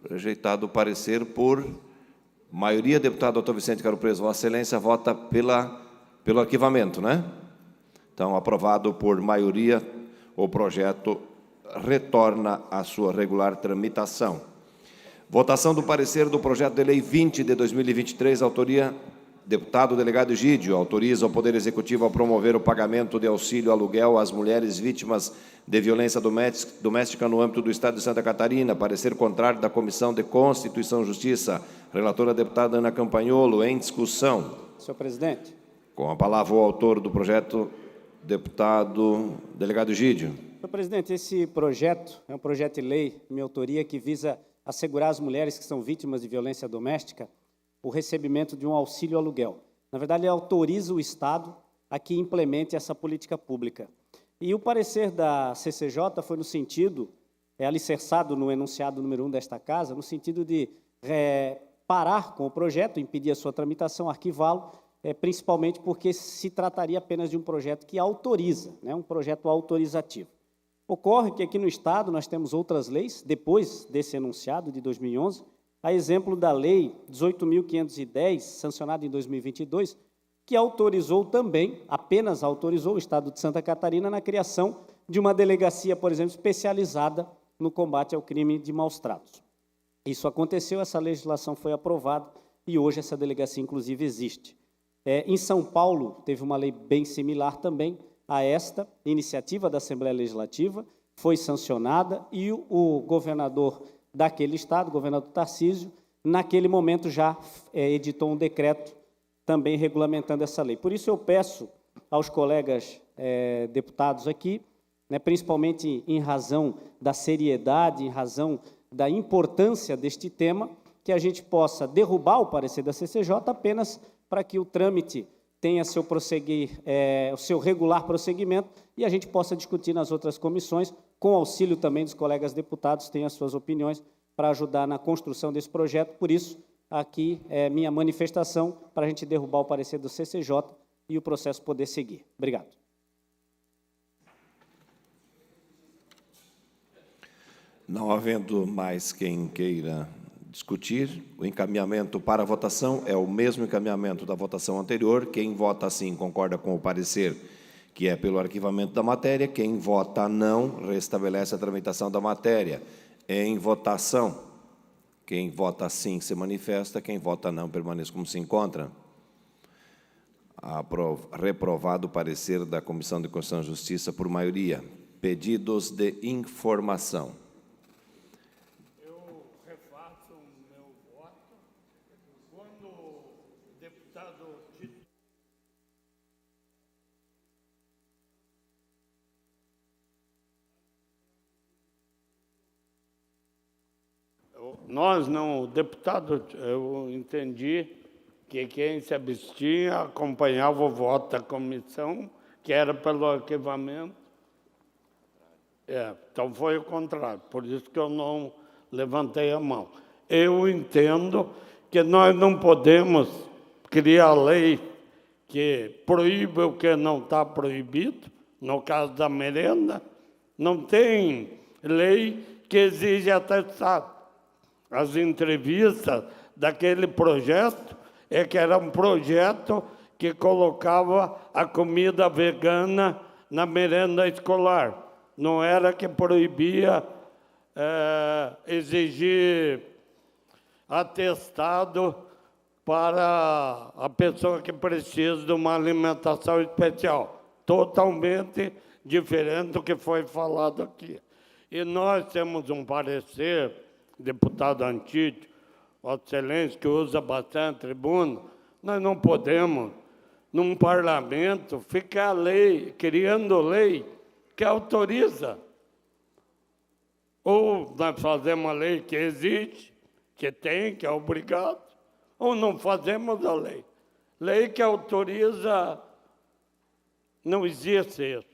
Rejeitado o parecer por maioria. Deputado Dr. Vicente Caro Preso, Vossa Excelência vota pelo arquivamento, né? Então, aprovado por maioria, o projeto retorna à sua regular tramitação. Votação do parecer do projeto de lei 20 de 2023, autoria deputado delegado Egídio, autoriza o Poder Executivo a promover o pagamento de auxílio aluguel às mulheres vítimas de violência doméstica no âmbito do Estado de Santa Catarina. Parecer contrário da Comissão de Constituição e Justiça. Relatora deputada Ana Campagnolo, em discussão. Senhor presidente. Com a palavra o autor do projeto, deputado delegado Egídio. Senhor presidente, esse projeto é um projeto de lei, minha autoria, que visa assegurar às mulheres que são vítimas de violência doméstica o recebimento de um auxílio aluguel. Na verdade, ele autoriza o Estado a que implemente essa política pública. E o parecer da CCJ foi no sentido, alicerçado no enunciado número 1 desta Casa, no sentido de parar com o projeto, impedir a sua tramitação, arquivá-lo, principalmente porque se trataria apenas de um projeto que autoriza, né, um projeto autorizativo. Ocorre que aqui no Estado nós temos outras leis, depois desse enunciado de 2011, a exemplo da Lei 18.510, sancionada em 2022, que autorizou também, apenas autorizou o Estado de Santa Catarina na criação de uma delegacia, por exemplo, especializada no combate ao crime de maus-tratos. Isso aconteceu, essa legislação foi aprovada e hoje essa delegacia, inclusive, existe. Em São Paulo, teve uma lei bem similar também a esta, iniciativa da Assembleia Legislativa, foi sancionada e o governador daquele estado, o governador Tarcísio, naquele momento já editou um decreto também regulamentando essa lei. Por isso eu peço aos colegas deputados aqui, né, principalmente em razão da seriedade, em razão da importância deste tema, que a gente possa derrubar o parecer da CCJ apenas para que o trâmite tenha seu o seu regular prosseguimento e a gente possa discutir nas outras comissões, com auxílio também dos colegas deputados, tenham as suas opiniões para ajudar na construção desse projeto. Por isso, aqui é minha manifestação para a gente derrubar o parecer do CCJ e o processo poder seguir. Obrigado. Não havendo mais quem queira discutir, o encaminhamento para a votação é o mesmo encaminhamento da votação anterior. Quem vota sim concorda com o parecer, que é pelo arquivamento da matéria. Quem vota não, restabelece a tramitação da matéria. Em votação. Quem vota sim se manifesta, quem vota não permaneça como se encontra. Reprovado o parecer da Comissão de Constituição e Justiça por maioria. Pedidos de informação. Eu refaço o meu voto. Quando o deputado nós não, o deputado, eu entendi que quem se abstinha acompanhava o voto da comissão, que era pelo arquivamento. Então foi o contrário, por isso que eu não levantei a mão. Eu entendo que nós não podemos criar lei que proíbe o que não está proibido, no caso da merenda, não tem lei que exige atestado. As entrevistas daquele projeto que era um projeto que colocava a comida vegana na merenda escolar. Não era que proibia exigir atestado para a pessoa que precisa de uma alimentação especial. Totalmente diferente do que foi falado aqui. E nós temos um parecer, deputado Antídio, Vossa Excelência, que usa bastante tribuna, nós não podemos, num parlamento, ficar criando lei que autoriza. Ou nós fazemos a lei que existe, que tem, que é obrigado, ou não fazemos a lei. Lei que autoriza, não existe isso.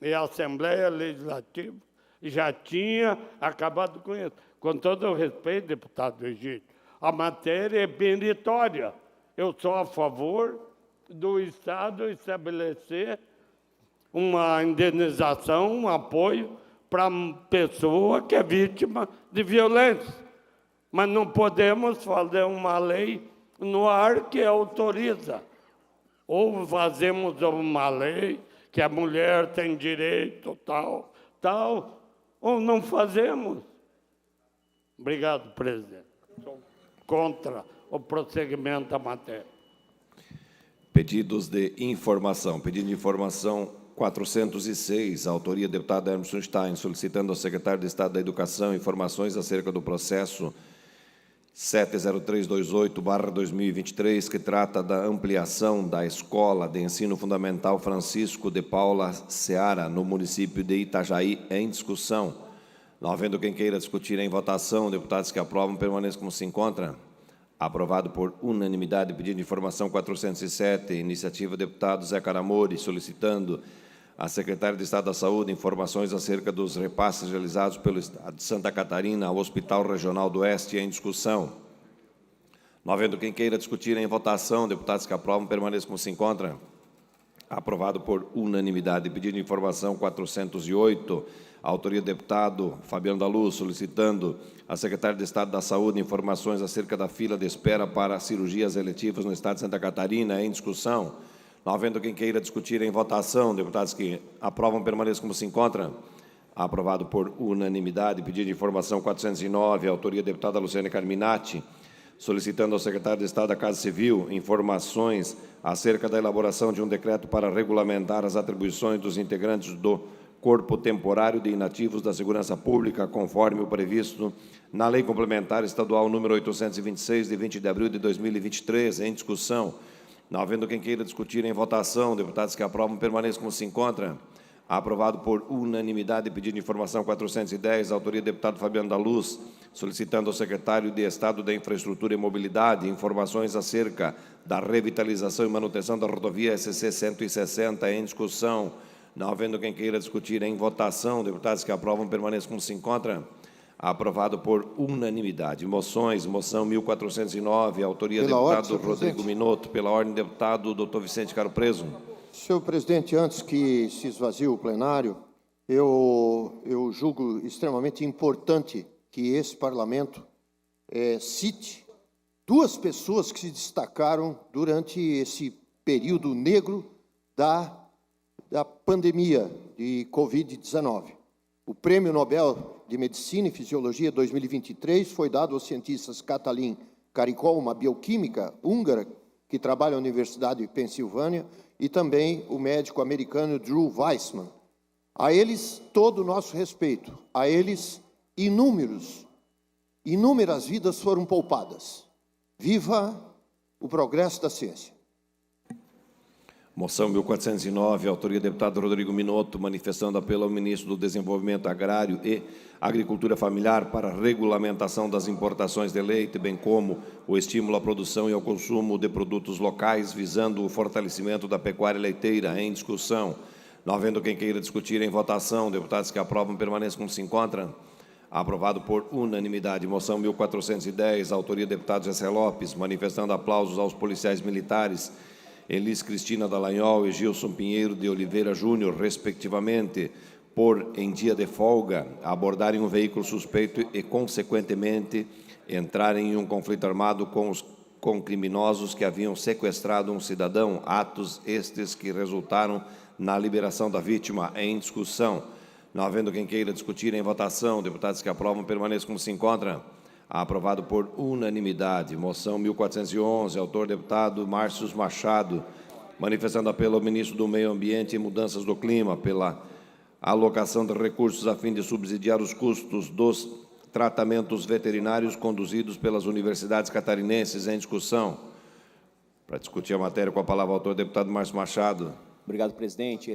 E a Assembleia Legislativa já tinha acabado com isso. Com todo o respeito, deputado Egídio, a matéria é meritória. Eu sou a favor do Estado estabelecer uma indenização, um apoio para a pessoa que é vítima de violência. Mas não podemos fazer uma lei no ar que autoriza. Ou fazemos uma lei que a mulher tem direito, tal, ou não fazemos. Obrigado, presidente. Sou contra o prosseguimento da matéria. Pedidos de informação. Pedido de informação 406, autoria do deputado Emerson Stein, solicitando ao secretário de Estado da Educação informações acerca do processo 70328/2023, que trata da ampliação da Escola de Ensino Fundamental Francisco de Paula Seara, no município de Itajaí, em discussão. Não havendo quem queira discutir em votação, deputados que aprovam permaneçam como se encontra. Aprovado por unanimidade, pedido de informação 407, iniciativa do deputado Zé Caramori, solicitando à secretária de Estado da Saúde informações acerca dos repasses realizados pelo Estado de Santa Catarina ao Hospital Regional do Oeste, em discussão. Não havendo quem queira discutir em votação, deputados que aprovam permaneçam como se encontra. Aprovado por unanimidade, pedido de informação 408, a autoria do deputado Fabiano da Luz, solicitando à secretária de Estado da Saúde informações acerca da fila de espera para cirurgias eletivas no Estado de Santa Catarina, em discussão. Não havendo quem queira discutir em votação, deputados que aprovam permaneçam como se encontram. Aprovado por unanimidade, pedido de informação 409, a autoria da deputada Luciane Carminati, solicitando ao secretário de Estado da Casa Civil informações acerca da elaboração de um decreto para regulamentar as atribuições dos integrantes do Corpo Temporário de Inativos da Segurança Pública, conforme o previsto na Lei Complementar Estadual número 826, de 20 de abril de 2023, em discussão. Não havendo quem queira discutir em votação, deputados que aprovam permaneçam como se encontra. Aprovado por unanimidade, pedido de informação 410, autoria do deputado Fabiano da Luz, solicitando ao secretário de Estado da Infraestrutura e Mobilidade informações acerca da revitalização e manutenção da rodovia SC 160, em discussão. Não havendo quem queira discutir em votação, deputados que aprovam permaneçam como se encontra. Aprovado por unanimidade. Moções, moção 1409, autoria do deputado Rodrigo Minotto, pela ordem, deputado Dr. Vicente Caro Preso. Senhor presidente, antes que se esvazie o plenário, eu julgo extremamente importante que esse parlamento cite duas pessoas que se destacaram durante esse período negro da pandemia de Covid-19. O Prêmio Nobel de Medicina e Fisiologia 2023 foi dado aos cientistas Katalin Karikó, uma bioquímica húngara que trabalha na Universidade de Pensilvânia, e também o médico americano Drew Weissman. A eles, todo o nosso respeito. A eles, inúmeras vidas foram poupadas. Viva o progresso da ciência. Moção 1409, autoria do deputado Rodrigo Minotto, manifestando apelo ao ministro do Desenvolvimento Agrário e Agricultura Familiar para a regulamentação das importações de leite, bem como o estímulo à produção e ao consumo de produtos locais, visando o fortalecimento da pecuária leiteira. Em discussão. Não havendo quem queira discutir, em votação. Deputados que aprovam permaneçam como se encontram. Aprovado por unanimidade. Moção 1410, autoria do deputado Jessé Lopes, manifestando aplausos aos policiais militares Elis Cristina Dallagnol e Gilson Pinheiro de Oliveira Júnior, respectivamente, por, em dia de folga, abordarem um veículo suspeito e, consequentemente, entrarem em um conflito armado com criminosos que haviam sequestrado um cidadão, atos estes que resultaram na liberação da vítima. Em discussão. Não havendo quem queira discutir, em votação. Deputados que aprovam permaneçam como se encontram. Aprovado por unanimidade. Moção 1411, autor deputado Márcio Machado, manifestando apelo ao ministro do Meio Ambiente e Mudanças do Clima pela alocação de recursos a fim de subsidiar os custos dos tratamentos veterinários conduzidos pelas universidades catarinenses. Em discussão. Para discutir a matéria, com a palavra o autor deputado Márcio Machado. Obrigado, presidente.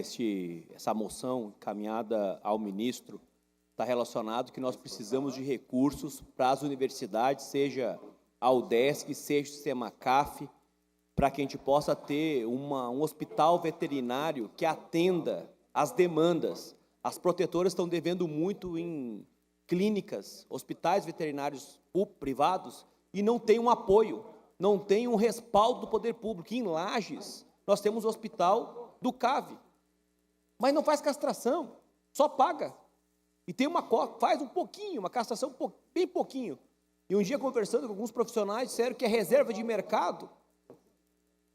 Essa moção encaminhada ao ministro está relacionado que nós precisamos de recursos para as universidades, seja a UDESC, seja o sistema CAF, para que a gente possa ter um hospital veterinário que atenda às demandas. As protetoras estão devendo muito em clínicas, hospitais veterinários privados, e não tem um apoio, não tem um respaldo do poder público. Em Lages, nós temos o hospital do CAV, mas não faz castração, só paga. E tem faz um pouquinho, uma castração bem pouquinho. E um dia, conversando com alguns profissionais, disseram que é reserva de mercado,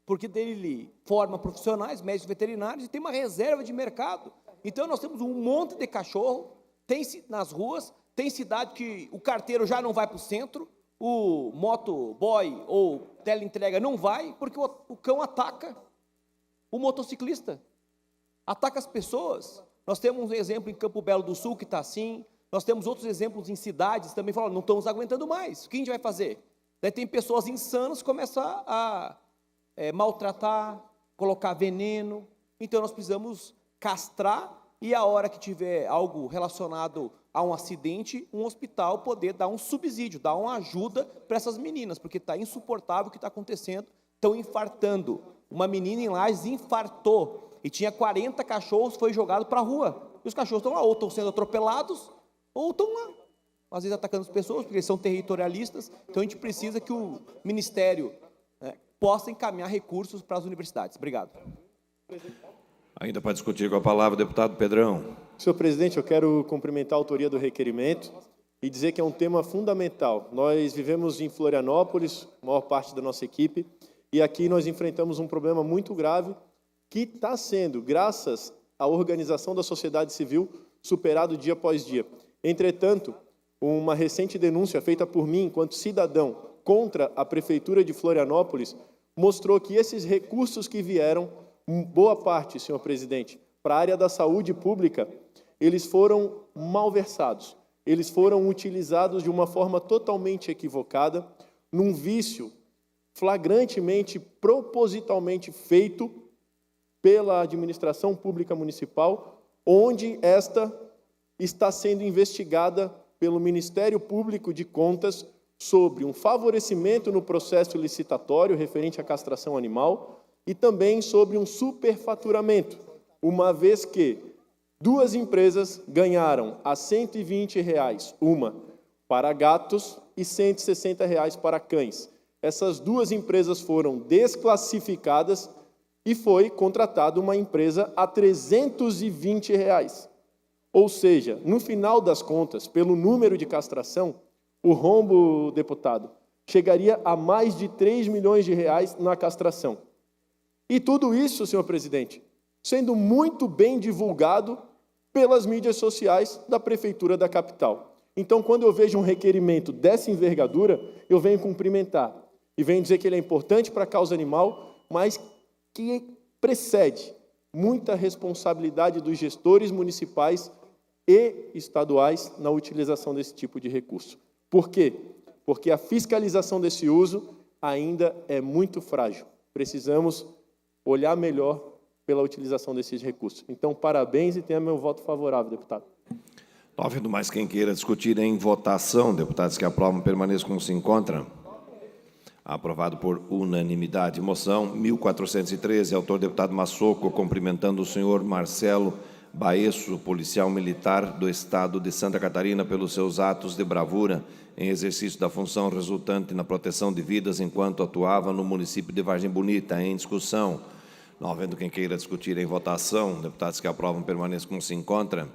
porque dele forma profissionais, médicos veterinários, e tem uma reserva de mercado. Então, nós temos um monte de cachorro, tem nas ruas, tem cidade que o carteiro já não vai para o centro, o motoboy ou teleentrega não vai, porque o cão ataca o motociclista, ataca as pessoas. Nós temos um exemplo em Campo Belo do Sul que está assim, nós temos outros exemplos em cidades também, falando, não estamos aguentando mais, o que a gente vai fazer? Daí tem pessoas insanas que começam a maltratar, colocar veneno. Então nós precisamos castrar, e a hora que tiver algo relacionado a um acidente, um hospital poder dar um subsídio, dar uma ajuda para essas meninas, porque está insuportável o que está acontecendo, estão infartando. Uma menina em Lages infartou, e tinha 40 cachorros, foi jogado para a rua. E os cachorros estão lá, ou estão sendo atropelados, ou estão lá, às vezes atacando as pessoas, porque eles são territorialistas. Então a gente precisa que o Ministério possa encaminhar recursos para as universidades. Obrigado. Ainda para discutir com a palavra, o deputado Pedrão. Senhor presidente, eu quero cumprimentar a autoria do requerimento e dizer que é um tema fundamental. Nós vivemos em Florianópolis, a maior parte da nossa equipe, e aqui nós enfrentamos um problema muito grave que está sendo, graças à organização da sociedade civil, superado dia após dia. Entretanto, uma recente denúncia feita por mim, enquanto cidadão, contra a Prefeitura de Florianópolis, mostrou que esses recursos que vieram, boa parte, senhor presidente, para a área da saúde pública, eles foram malversados, eles foram utilizados de uma forma totalmente equivocada, num vício flagrantemente, propositalmente feito pela administração pública municipal, onde esta está sendo investigada pelo Ministério Público de Contas sobre um favorecimento no processo licitatório referente à castração animal e também sobre um superfaturamento, uma vez que duas empresas ganharam a R$ 120, uma para gatos e R$ 160 para cães. Essas duas empresas foram desclassificadas e foi contratada uma empresa a R$ 320. Ou seja, no final das contas, pelo número de castração, o rombo, deputado, chegaria a mais de R$ 3 milhões na castração. E tudo isso, senhor presidente, sendo muito bem divulgado pelas mídias sociais da Prefeitura da capital. Então, quando eu vejo um requerimento dessa envergadura, eu venho cumprimentar e venho dizer que ele é importante para a causa animal, mas que precede muita responsabilidade dos gestores municipais e estaduais na utilização desse tipo de recurso. Por quê? Porque a fiscalização desse uso ainda é muito frágil. Precisamos olhar melhor pela utilização desses recursos. Então, parabéns e tenha meu voto favorável, deputado. Não havendo mais quem queira discutir em votação, deputados que aprovam permaneçam como se encontram. Aprovado por unanimidade. Moção 1413, autor deputado Massoco, cumprimentando o senhor Marcelo Baesso, policial militar do Estado de Santa Catarina, pelos seus atos de bravura em exercício da função resultante na proteção de vidas enquanto atuava no município de Vargem Bonita. Em discussão. Não havendo quem queira discutir em votação, deputados que aprovam permaneçam como se encontram.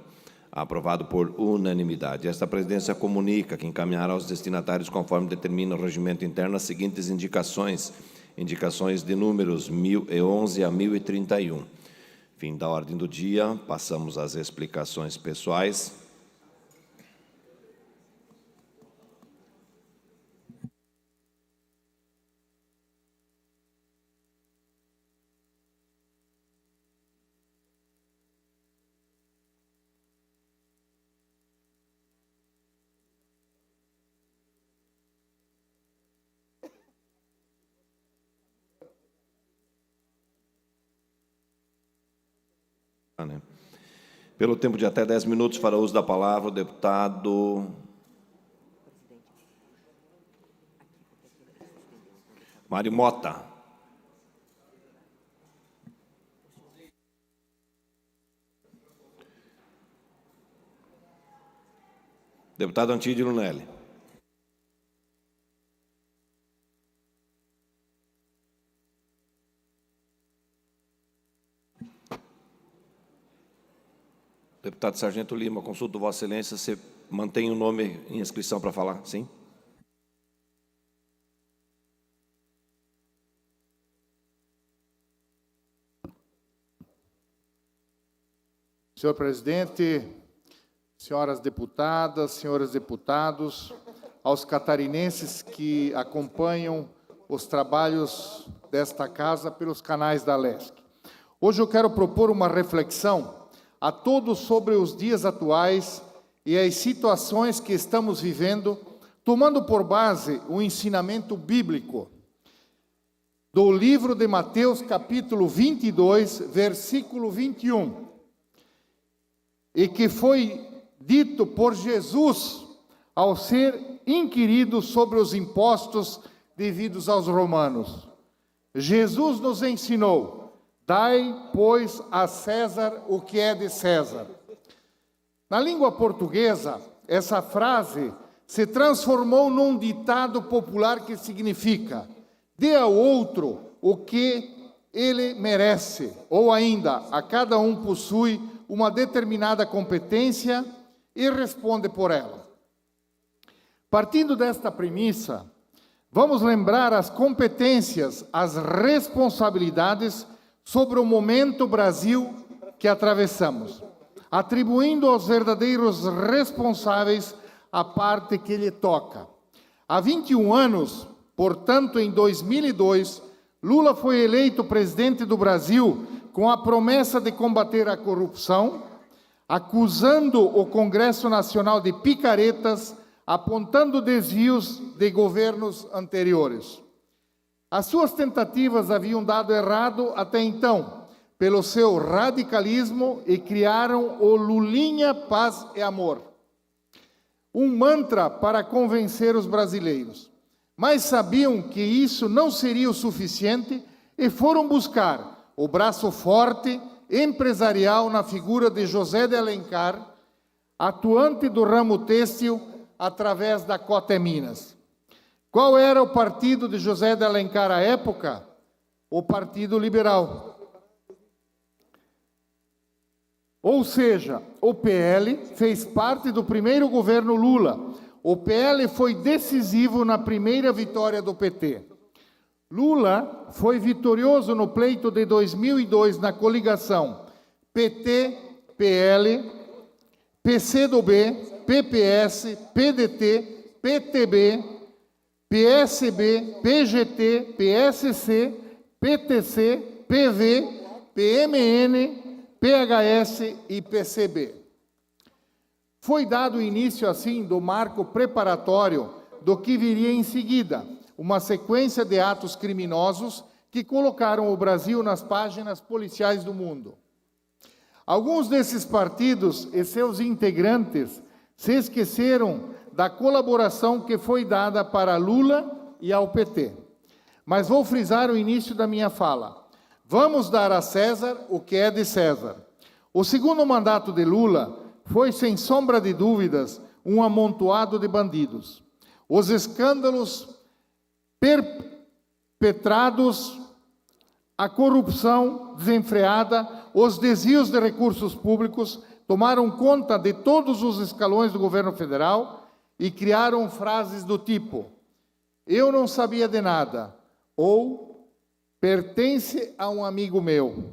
Aprovado por unanimidade. Esta presidência comunica que encaminhará aos destinatários, conforme determina o regimento interno, as seguintes indicações. Indicações de números 1011 a 1031. Fim da ordem do dia. Passamos às explicações pessoais. Pelo tempo de até 10 minutos, fará uso da palavra o deputado Mário Mota. Deputado Antídio Lunelli. Deputado Sargento Lima, consulto Vossa Excelência, você mantém o nome em inscrição para falar? Sim? Senhor presidente, senhoras deputadas, senhores deputados, aos catarinenses que acompanham os trabalhos desta casa pelos canais da LESC. Hoje eu quero propor uma reflexão a todos sobre os dias atuais e as situações que estamos vivendo, tomando por base o ensinamento bíblico do livro de Mateus, capítulo 22, versículo 21, e que foi dito por Jesus ao ser inquirido sobre os impostos devidos aos romanos. Jesus nos ensinou: dai, pois, a César o que é de César. Na língua portuguesa, essa frase se transformou num ditado popular que significa: dê ao outro o que ele merece, ou ainda, a cada um possui uma determinada competência e responde por ela. Partindo desta premissa, vamos lembrar as competências, as responsabilidades sobre o momento Brasil que atravessamos, atribuindo aos verdadeiros responsáveis a parte que lhe toca. Há 21 anos, portanto, em 2002, Lula foi eleito presidente do Brasil com a promessa de combater a corrupção, acusando o Congresso Nacional de picaretas, apontando desvios de governos anteriores. As suas tentativas haviam dado errado até então, pelo seu radicalismo, e criaram o Lulinha Paz e Amor, um mantra para convencer os brasileiros. Mas sabiam que isso não seria o suficiente e foram buscar o braço forte empresarial na figura de José de Alencar, atuante do ramo têxtil através da Coteminas. Qual era o partido de José de Alencar à época? O Partido Liberal. Ou seja, o PL fez parte do primeiro governo Lula. O PL foi decisivo na primeira vitória do PT. Lula foi vitorioso no pleito de 2002 na coligação PT, PL, PCdoB, PPS, PDT, PTB, PSB, PGT, PSC, PTC, PV, PMN, PHS e PCB. Foi dado início, assim, do marco preparatório do que viria em seguida, uma sequência de atos criminosos que colocaram o Brasil nas páginas policiais do mundo. Alguns desses partidos e seus integrantes se esqueceram da colaboração que foi dada para Lula e ao PT. Mas vou frisar o início da minha fala. Vamos dar a César o que é de César. O segundo mandato de Lula foi, sem sombra de dúvidas, um amontoado de bandidos. Os escândalos perpetrados, a corrupção desenfreada, os desvios de recursos públicos tomaram conta de todos os escalões do governo federal e criaram frases do tipo: eu não sabia de nada, ou pertence a um amigo meu.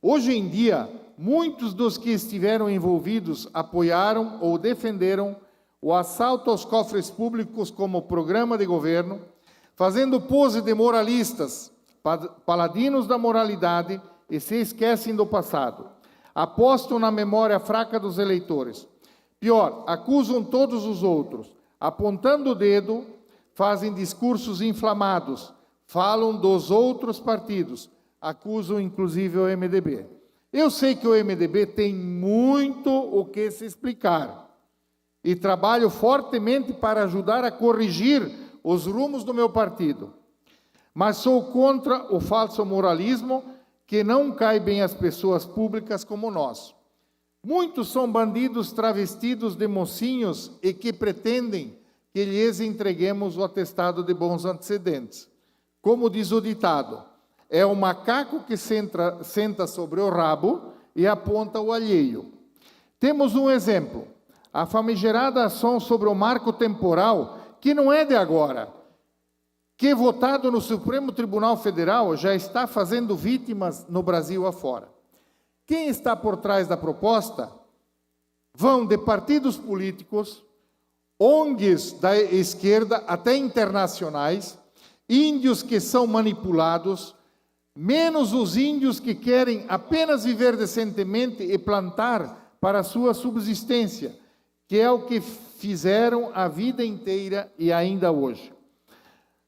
Hoje em dia, muitos dos que estiveram envolvidos apoiaram ou defenderam o assalto aos cofres públicos como programa de governo, fazendo pose de moralistas, paladinos da moralidade, e se esquecem do passado. Apostam na memória fraca dos eleitores. Pior, acusam todos os outros. Apontando o dedo, fazem discursos inflamados, falam dos outros partidos, acusam inclusive o MDB. Eu sei que o MDB tem muito o que se explicar e trabalho fortemente para ajudar a corrigir os rumos do meu partido. Mas sou contra o falso moralismo que não cai bem às pessoas públicas como nós. Muitos são bandidos travestidos de mocinhos e que pretendem que lhes entreguemos o atestado de bons antecedentes. Como diz o ditado, é o macaco que senta sobre o rabo e aponta o alheio. Temos um exemplo, a famigerada ação sobre o marco temporal, que não é de agora, que, votado no Supremo Tribunal Federal, já está fazendo vítimas no Brasil afora. Quem está por trás da proposta? Vão de partidos políticos, ONGs da esquerda, até internacionais, índios que são manipulados, menos os índios que querem apenas viver decentemente e plantar para a sua subsistência, que é o que fizeram a vida inteira e ainda hoje.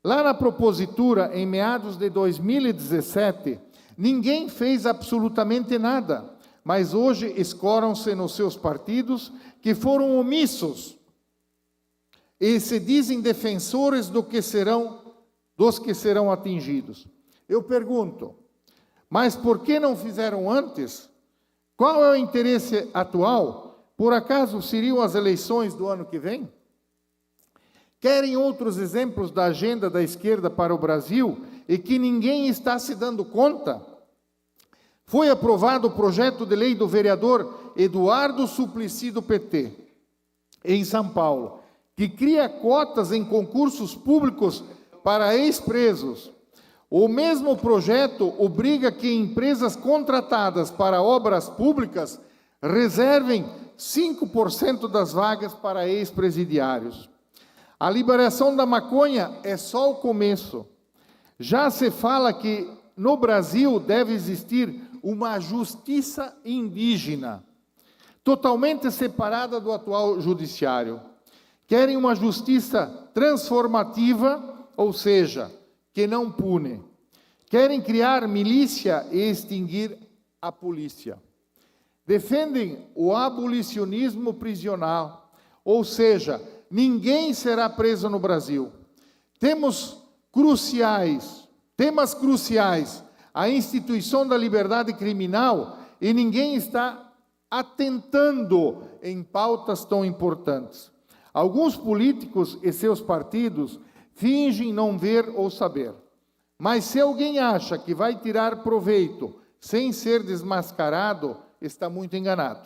Lá na propositura, em meados de 2017, ninguém fez absolutamente nada, mas hoje escoram-se nos seus partidos que foram omissos e se dizem defensores dos que serão atingidos. Eu pergunto, mas por que não fizeram antes? Qual é o interesse atual? Por acaso seriam as eleições do ano que vem? Querem outros exemplos da agenda da esquerda para o Brasil e que ninguém está se dando conta? Foi aprovado o projeto de lei do vereador Eduardo Suplicy do PT, em São Paulo, que cria cotas em concursos públicos para ex-presos. O mesmo projeto obriga que empresas contratadas para obras públicas reservem 5% das vagas para ex-presidiários. A liberação da maconha é só o começo. Já se fala que no Brasil deve existir uma justiça indígena, totalmente separada do atual judiciário. Querem uma justiça transformativa, ou seja, que não pune. Querem criar milícia e extinguir a polícia. Defendem o abolicionismo prisional, ou seja, ninguém será preso no Brasil. Temas cruciais, a instituição da liberdade criminal, e ninguém está atentando em pautas tão importantes. Alguns políticos e seus partidos fingem não ver ou saber. Mas se alguém acha que vai tirar proveito sem ser desmascarado, está muito enganado.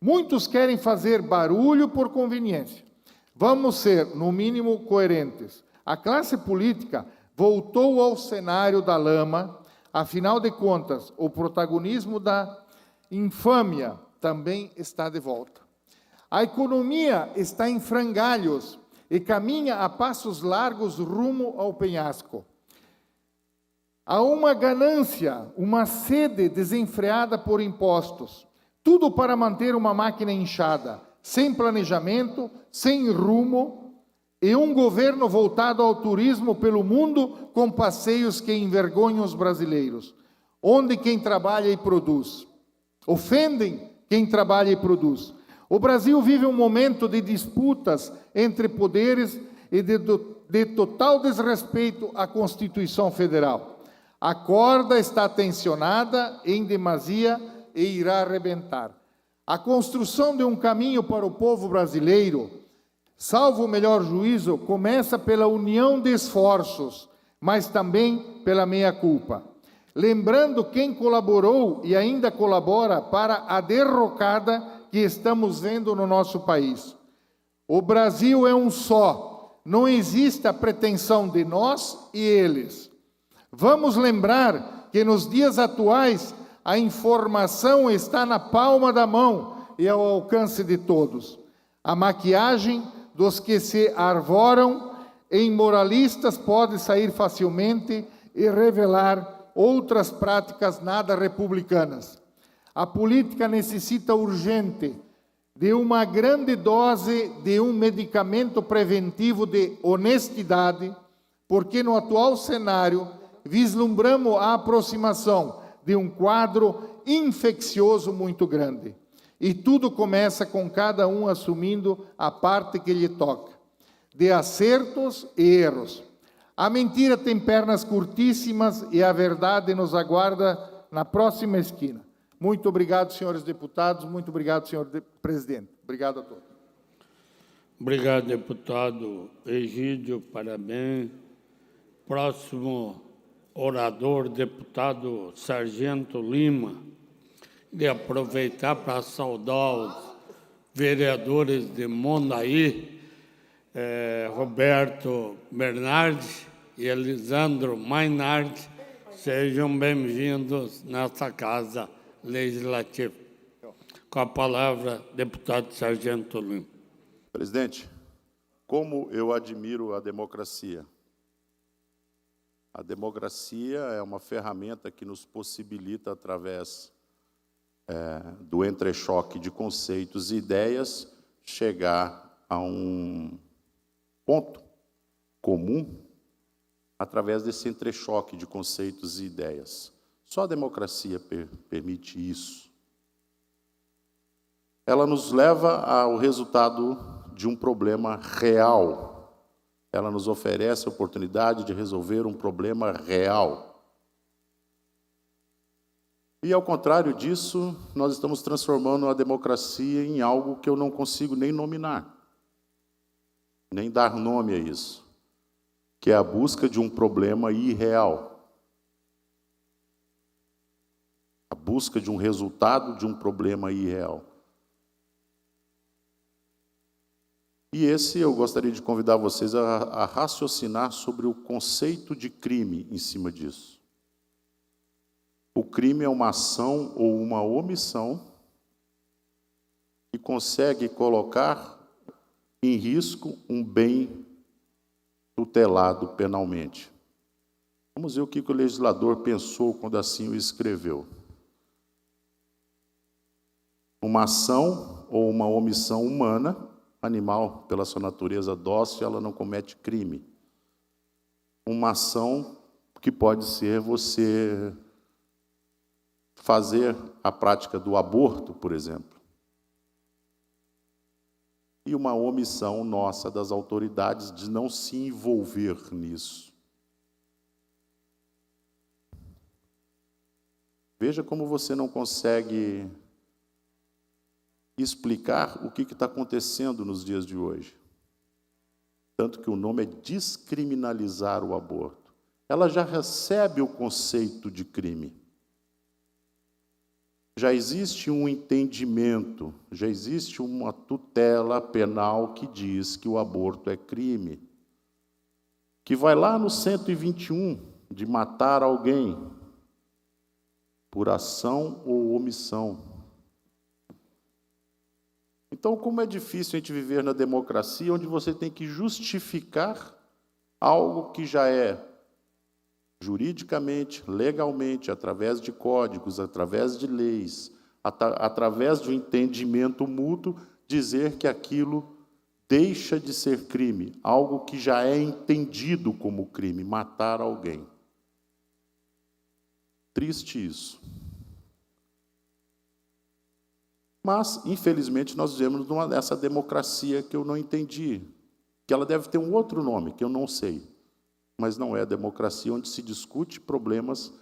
Muitos querem fazer barulho por conveniência. Vamos ser, no mínimo, coerentes. A classe política voltou ao cenário da lama, afinal de contas, o protagonismo da infâmia também está de volta. A economia está em frangalhos e caminha a passos largos rumo ao penhasco. Há uma ganância, uma sede desenfreada por impostos, tudo para manter uma máquina inchada, sem planejamento, sem rumo, e um governo voltado ao turismo pelo mundo com passeios que envergonham os brasileiros, onde quem trabalha e produz. Ofendem quem trabalha e produz. O Brasil vive um momento de disputas entre poderes e de total desrespeito à Constituição Federal. A corda está tensionada em demasia e irá arrebentar. A construção de um caminho para o povo brasileiro, salvo o melhor juízo, começa pela união de esforços, mas também pela meia-culpa. Lembrando quem colaborou e ainda colabora para a derrocada que estamos vendo no nosso país. O Brasil é um só, não existe a pretensão de nós e eles. Vamos lembrar que nos dias atuais a informação está na palma da mão e ao alcance de todos. A maquiagem dos que se arvoram em moralistas pode sair facilmente e revelar outras práticas nada republicanas. A política necessita urgente de uma grande dose de um medicamento preventivo de honestidade, porque no atual cenário vislumbramos a aproximação de um quadro infeccioso muito grande. E tudo começa com cada um assumindo a parte que lhe toca, de acertos e erros. A mentira tem pernas curtíssimas e a verdade nos aguarda na próxima esquina. Muito obrigado, senhores deputados. Muito obrigado, senhor presidente. Obrigado a todos. Obrigado, deputado Egídio. Parabéns. Próximo orador, deputado Sargento Lima. De aproveitar para saudar os vereadores de Mondaí, Roberto Bernardi e Elisandro Mainardi. Sejam bem-vindos nessa casa legislativa. Com a palavra, deputado Sargento Lima. Presidente, como eu admiro a democracia. A democracia é uma ferramenta que nos possibilita, através do entrechoque de conceitos e ideias, chegar a um ponto comum através desse entrechoque de conceitos e ideias. Só a democracia permite isso. Ela nos leva ao resultado de um problema real. Ela nos oferece a oportunidade de resolver um problema real. E, ao contrário disso, nós estamos transformando a democracia em algo que eu não consigo nem nominar, nem dar nome a isso, que é a busca de um problema irreal. A busca de um resultado de um problema irreal. E esse eu gostaria de convidar vocês a raciocinar sobre o conceito de crime em cima disso. O crime é uma ação ou uma omissão que consegue colocar em risco um bem tutelado penalmente. Vamos ver o que o legislador pensou quando assim o escreveu. Uma ação ou uma omissão humana, animal pela sua natureza dócil, ela não comete crime. Uma ação que pode ser você fazer a prática do aborto, por exemplo. E uma omissão nossa das autoridades de não se envolver nisso. Veja como você não consegue explicar o que está acontecendo nos dias de hoje. Tanto que o nome é descriminalizar o aborto. Ela já recebe o conceito de crime. Já existe um entendimento, já existe uma tutela penal que diz que o aborto é crime. Que vai lá no 121, de matar alguém por ação ou omissão. Então, como é difícil a gente viver na democracia onde você tem que justificar algo que já é juridicamente, legalmente, através de códigos, através de leis, através de um entendimento mútuo, dizer que aquilo deixa de ser crime, algo que já é entendido como crime, matar alguém. Triste isso. Mas, infelizmente, nós vivemos nessa democracia que eu não entendi, que ela deve ter um outro nome, que eu não sei, mas não é a democracia onde se discute problemas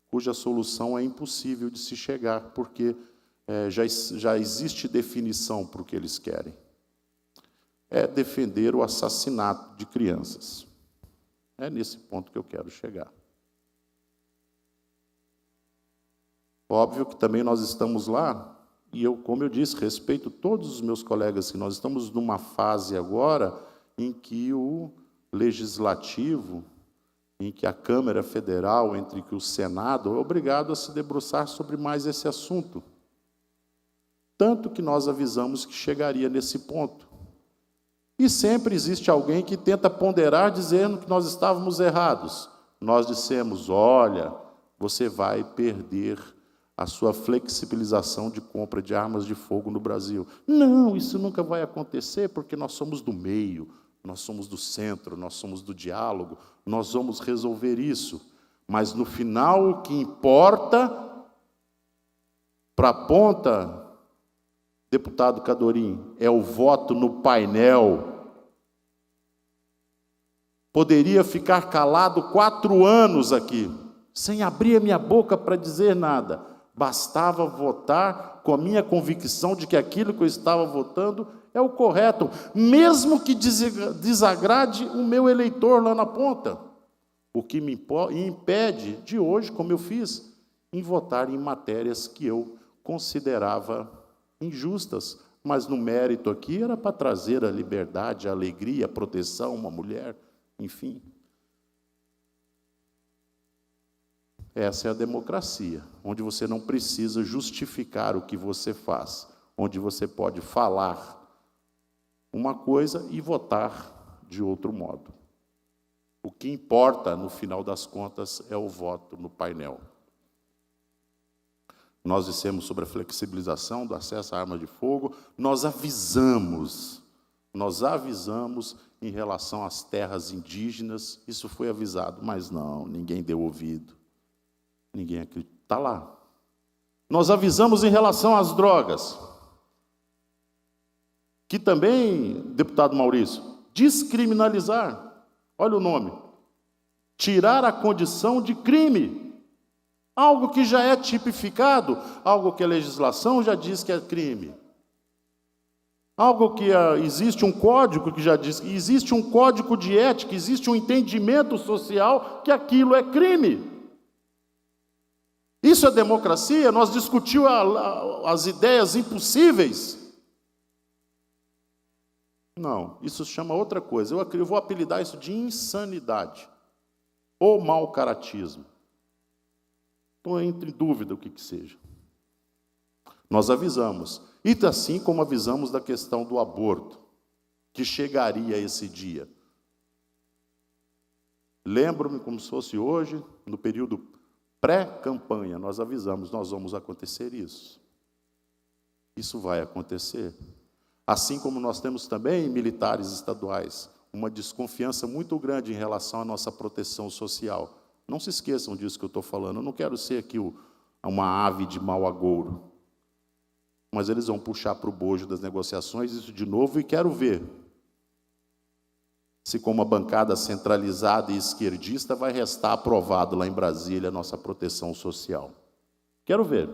cuja solução é impossível de se chegar, porque já existe definição para o que eles querem. É defender o assassinato de crianças. É nesse ponto que eu quero chegar. Óbvio que também nós estamos lá, e eu, como eu disse, respeito todos os meus colegas, que nós estamos numa fase agora em que o Legislativo, em que a Câmara Federal, entre que o Senado, é obrigado a se debruçar sobre mais esse assunto. Tanto que nós avisamos que chegaria nesse ponto. E sempre existe alguém que tenta ponderar dizendo que nós estávamos errados. Nós dissemos, olha, você vai perder a sua flexibilização de compra de armas de fogo no Brasil. Não, isso nunca vai acontecer, porque nós somos do meio, nós somos do centro, nós somos do diálogo, nós vamos resolver isso. Mas, no final, o que importa, para a ponta, deputado Cadorim, é o voto no painel. Poderia ficar calado 4 anos aqui, sem abrir a minha boca para dizer nada. Bastava votar com a minha convicção de que aquilo que eu estava votando é o correto, mesmo que desagrade o meu eleitor lá na ponta. O que me impede de hoje, como eu fiz, em votar em matérias que eu considerava injustas, mas no mérito aqui era para trazer a liberdade, a alegria, a proteção, uma mulher, enfim. Essa é a democracia, onde você não precisa justificar o que você faz, onde você pode falar uma coisa e votar de outro modo. O que importa, no final das contas, é o voto no painel. Nós dissemos sobre a flexibilização do acesso à arma de fogo, nós avisamos em relação às terras indígenas, isso foi avisado, mas não, ninguém deu ouvido. Ninguém acredita. Está lá. Nós avisamos em relação às drogas, que também, deputado Maurício, descriminalizar, olha o nome, tirar a condição de crime, algo que já é tipificado, algo que a legislação já diz que é crime, algo que existe um código que já diz, existe um código de ética, existe um entendimento social que aquilo é crime. Isso é democracia? Nós discutimos as ideias impossíveis? Não, isso chama outra coisa. Eu vou apelidar isso de insanidade ou mau caratismo. Então, entre em dúvida o que seja. Nós avisamos. E assim como avisamos da questão do aborto, que chegaria esse dia. Lembro-me como se fosse hoje, no período pré-campanha, nós avisamos, nós vamos acontecer isso. Isso vai acontecer. Assim como nós temos também, militares estaduais, uma desconfiança muito grande em relação à nossa proteção social. Não se esqueçam disso que eu estou falando. Eu não quero ser aqui uma ave de mau agouro. Mas eles vão puxar para o bojo das negociações isso de novo e quero ver se com uma bancada centralizada e esquerdista vai restar aprovado lá em Brasília a nossa proteção social. Quero ver.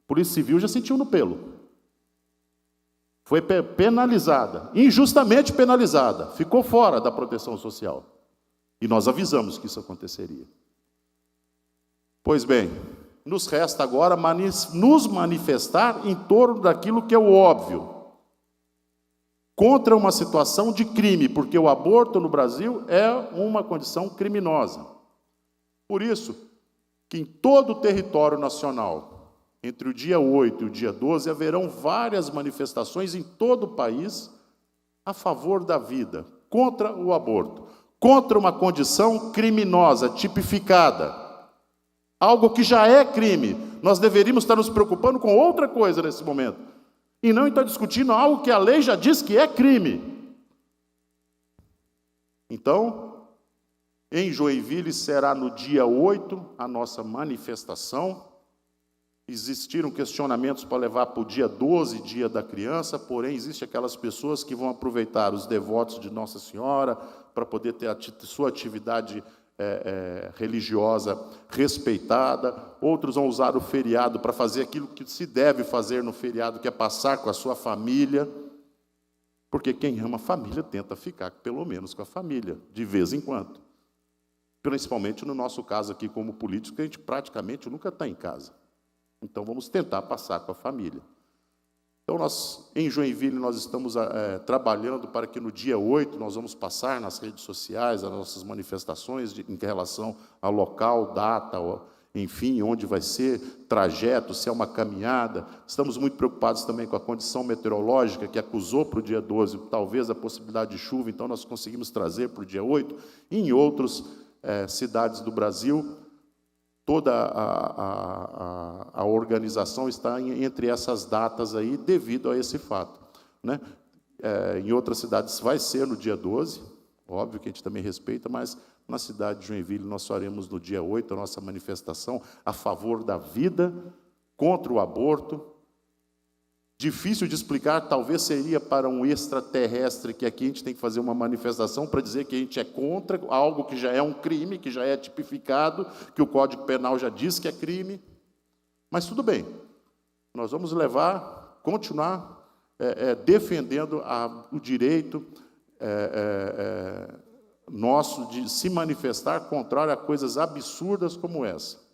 Polícia Civil já sentiu no pelo. Foi penalizada, injustamente penalizada, ficou fora da proteção social. E nós avisamos que isso aconteceria. Pois bem, nos resta agora nos manifestar em torno daquilo que é o óbvio. Contra uma situação de crime, porque o aborto no Brasil é uma condição criminosa. Por isso, que em todo o território nacional, entre o dia 8 e o dia 12, haverão várias manifestações em todo o país a favor da vida, contra o aborto, contra uma condição criminosa, tipificada. Algo que já é crime. Nós deveríamos estar nos preocupando com outra coisa nesse momento. E não estar discutindo algo que a lei já diz que é crime. Então, em Joinville será no dia 8 a nossa manifestação. Existiram questionamentos para levar para o dia 12, dia da criança, porém, existem aquelas pessoas que vão aproveitar os devotos de Nossa Senhora para poder ter a sua atividade religiosa respeitada. Outros vão usar o feriado para fazer aquilo que se deve fazer no feriado, que é passar com a sua família, porque quem ama a família tenta ficar pelo menos com a família, de vez em quando. Principalmente no nosso caso aqui como político, a gente praticamente nunca está em casa. Então vamos tentar passar com a família. Então, em Joinville, nós estamos trabalhando para que no dia 8 nós vamos passar nas redes sociais as nossas manifestações em relação ao local, data, enfim, onde vai ser, trajeto, se é uma caminhada. Estamos muito preocupados também com a condição meteorológica, que acusou para o dia 12, talvez, a possibilidade de chuva, então nós conseguimos trazer para o dia 8. E em outras cidades do Brasil, toda a organização está entre essas datas aí, devido a esse fato, né? Em outras cidades vai ser no dia 12, óbvio que a gente também respeita, mas na cidade de Joinville nós faremos no dia 8 a nossa manifestação a favor da vida, contra o aborto. Difícil de explicar, talvez seria para um extraterrestre que aqui a gente tem que fazer uma manifestação para dizer que a gente é contra algo que já é um crime, que já é tipificado, que o Código Penal já diz que é crime. Mas tudo bem, nós vamos continuar defendendo o direito nosso de se manifestar contrário a coisas absurdas como essa.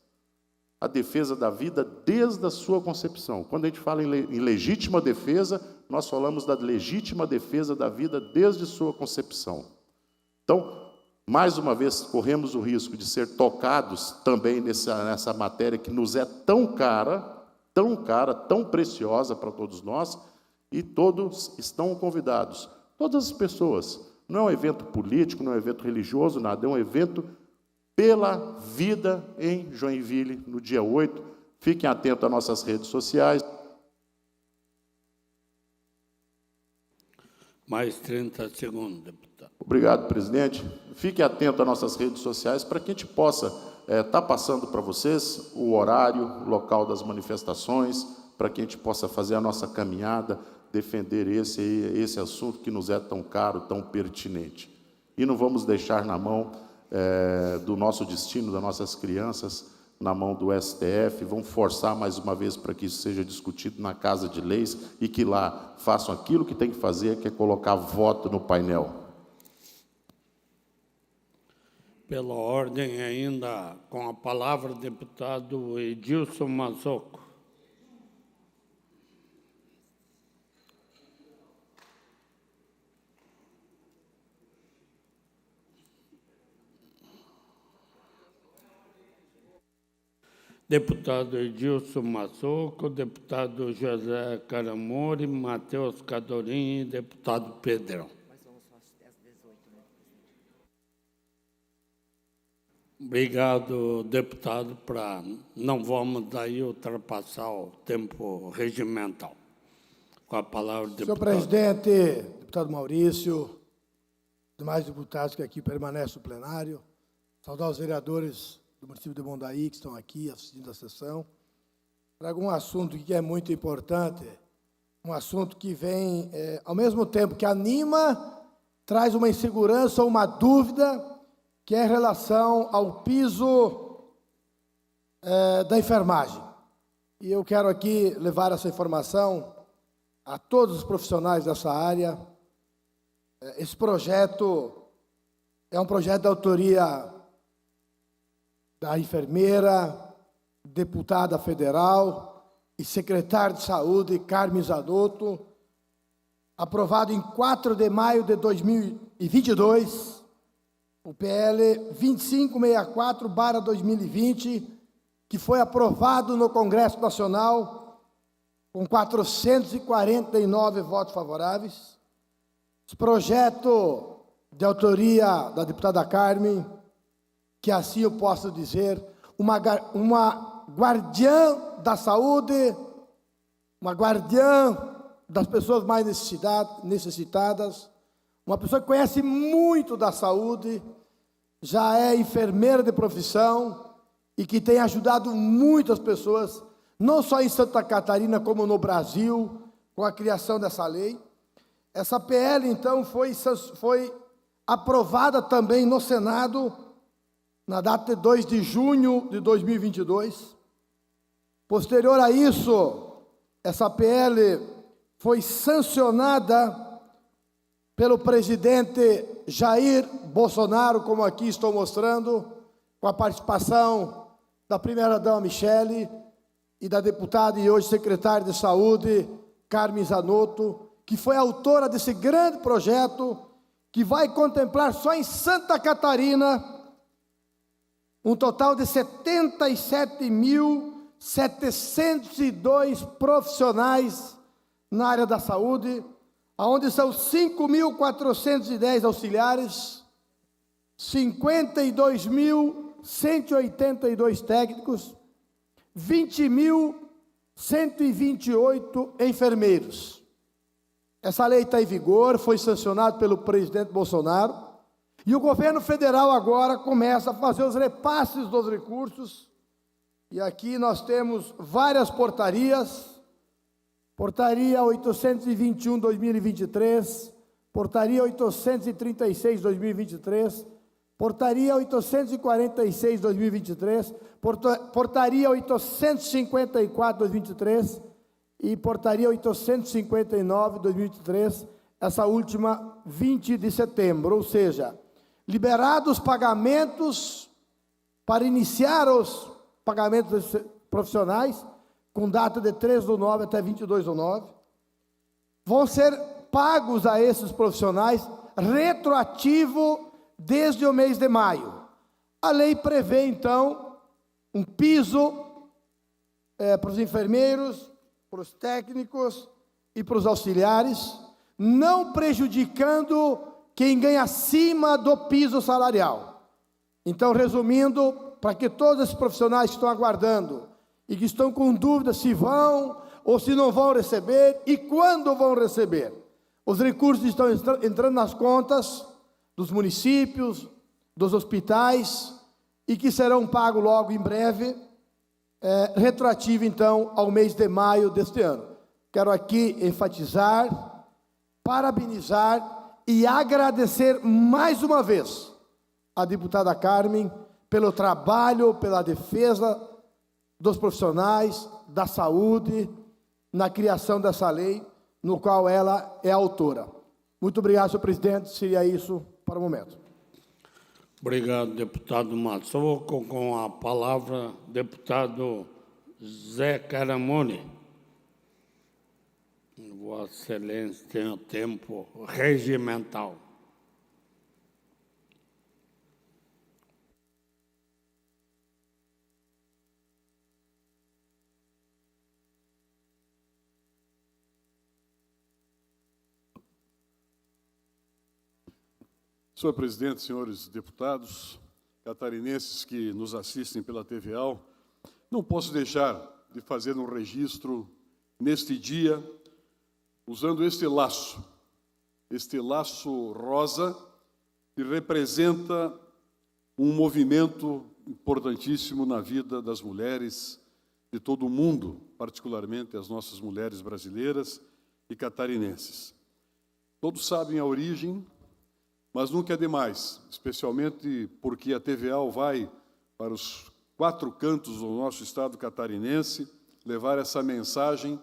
A defesa da vida desde a sua concepção. Quando a gente fala em legítima defesa, nós falamos da legítima defesa da vida desde sua concepção. Então, mais uma vez, corremos o risco de ser tocados também nessa matéria que nos é tão cara, tão preciosa para todos nós, e todos estão convidados. Todas as pessoas. Não é um evento político, não é um evento religioso, nada, é um evento pela vida em Joinville, no dia 8. Fiquem atentos às nossas redes sociais. Mais 30 segundos, deputado. Obrigado, presidente. Fiquem atentos às nossas redes sociais para que a gente possa estar passando para vocês o horário, o local das manifestações, para que a gente possa fazer a nossa caminhada, defender esse assunto que nos é tão caro, tão pertinente. E não vamos deixar na mão do nosso destino, das nossas crianças, na mão do STF. Vamos forçar mais uma vez para que isso seja discutido na Casa de Leis e que lá façam aquilo que tem que fazer, que é colocar voto no painel. Pela ordem, ainda com a palavra, o deputado Edilson Mazzocco. Deputado Edilson Mazzocco, deputado José Caramori, Matheus Cadorim e deputado Pedrão. Obrigado, deputado, não vamos daí ultrapassar o tempo regimental. Com a palavra, deputado. Senhor presidente, deputado Maurício, demais deputados que aqui permanecem no plenário, saudar os vereadores do município de Mondaí, que estão aqui assistindo a sessão. Trago um assunto que é muito importante, um assunto que vem, ao mesmo tempo que anima, traz uma insegurança, uma dúvida, que é em relação ao piso da enfermagem. E eu quero aqui levar essa informação a todos os profissionais dessa área. Esse projeto é um projeto de autoria da enfermeira, deputada federal e secretária de Saúde, Carmen Zanotto, aprovado em 4 de maio de 2022, o PL 2564/2020, que foi aprovado no Congresso Nacional com 449 votos favoráveis. Esse projeto de autoria da deputada Carmen, que assim eu posso dizer, uma guardiã da saúde, uma guardiã das pessoas mais necessitadas, uma pessoa que conhece muito da saúde, já é enfermeira de profissão e que tem ajudado muitas pessoas, não só em Santa Catarina, como no Brasil, com a criação dessa lei. Essa PL, então, foi aprovada também no Senado, na data de 2 de junho de 2022. Posterior a isso, essa PL foi sancionada pelo presidente Jair Bolsonaro, como aqui estou mostrando, com a participação da primeira-dama Michele e da deputada e hoje secretária de Saúde, Carmen Zanotto, que foi autora desse grande projeto, que vai contemplar só em Santa Catarina um total de 77.702 profissionais na área da saúde, onde são 5.410 auxiliares, 52.182 técnicos, 20.128 enfermeiros. Essa lei está em vigor, foi sancionada pelo presidente Bolsonaro, e o governo federal agora começa a fazer os repasses dos recursos, e aqui nós temos várias portarias, portaria 821/2023, portaria 836/2023, portaria 846/2023, portaria 854/2023 e portaria 859/2023, essa última 20 de setembro, ou seja, liberados pagamentos para iniciar os pagamentos profissionais, com data de 3/9 até 22/9, vão ser pagos a esses profissionais retroativo desde o mês de maio. A lei prevê, então, um piso para os enfermeiros, para os técnicos e para os auxiliares, não prejudicando quem ganha acima do piso salarial. Então, resumindo, para que todos esses profissionais que estão aguardando e que estão com dúvidas se vão ou se não vão receber e quando vão receber, os recursos estão entrando nas contas dos municípios, dos hospitais e que serão pagos logo em breve, retroativo então ao mês de maio deste ano. Quero aqui enfatizar, parabenizar e agradecer mais uma vez a deputada Carmen pelo trabalho, pela defesa dos profissionais da saúde na criação dessa lei, no qual ela é autora. Muito obrigado, senhor presidente. Seria isso para o momento. Obrigado, deputado Matos. Só vou com a palavra, deputado Zé Caramone. Vossa Excelência tem o tempo regimental. Senhor presidente, senhores deputados, catarinenses que nos assistem pela TVAL, não posso deixar de fazer um registro neste dia, usando este laço rosa, que representa um movimento importantíssimo na vida das mulheres de todo o mundo, particularmente as nossas mulheres brasileiras e catarinenses. Todos sabem a origem, mas nunca é demais, especialmente porque a TVAL vai para os 4 cantos do nosso estado catarinense levar essa mensagem,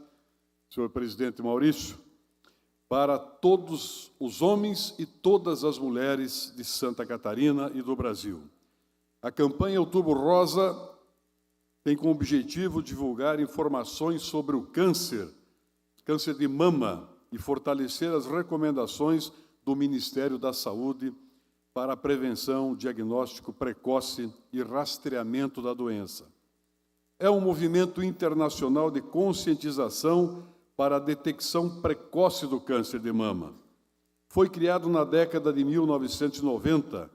senhor presidente Maurício, para todos os homens e todas as mulheres de Santa Catarina e do Brasil. A campanha Outubro Rosa tem como objetivo divulgar informações sobre o câncer de mama e fortalecer as recomendações do Ministério da Saúde para a prevenção, diagnóstico precoce e rastreamento da doença. é um movimento internacional de conscientização para a detecção precoce do câncer de mama. Foi criado na década de 1990,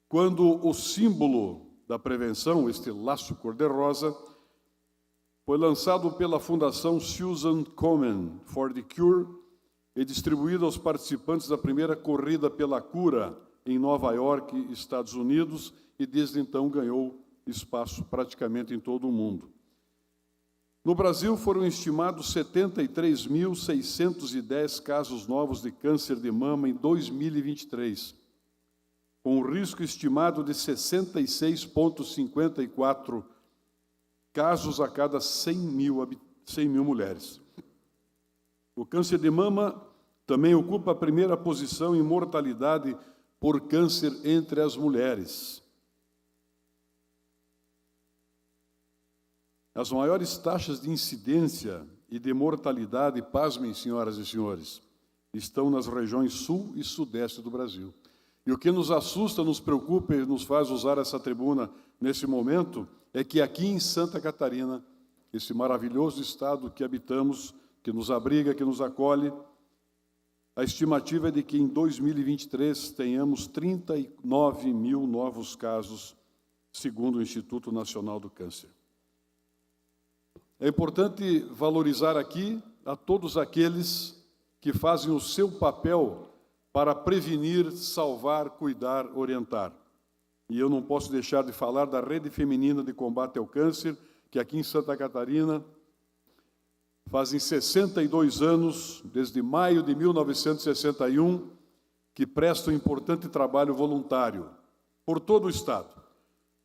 quando o símbolo da prevenção, este laço cor-de-rosa, foi lançado pela Fundação Susan Komen for the Cure e distribuído aos participantes da primeira Corrida pela Cura em Nova York, Estados Unidos, e desde então ganhou espaço praticamente em todo o mundo. No Brasil, foram estimados 73.610 casos novos de câncer de mama em 2023, com um risco estimado de 66,54 casos a cada 100 mil mulheres. O câncer de mama também ocupa a primeira posição em mortalidade por câncer entre as mulheres. As maiores taxas de incidência e de mortalidade, pasmem, senhoras e senhores, estão nas regiões sul e sudeste do Brasil. E o que nos assusta, nos preocupa e nos faz usar essa tribuna nesse momento é que aqui em Santa Catarina, esse maravilhoso estado que habitamos, que nos abriga, que nos acolhe, a estimativa é de que em 2023 tenhamos 39 mil novos casos, segundo o Instituto Nacional do Câncer. É importante valorizar aqui a todos aqueles que fazem o seu papel para prevenir, salvar, cuidar, orientar. E eu não posso deixar de falar da Rede Feminina de Combate ao Câncer, que aqui em Santa Catarina fazem 62 anos, desde maio de 1961, que presta um importante trabalho voluntário por todo o Estado,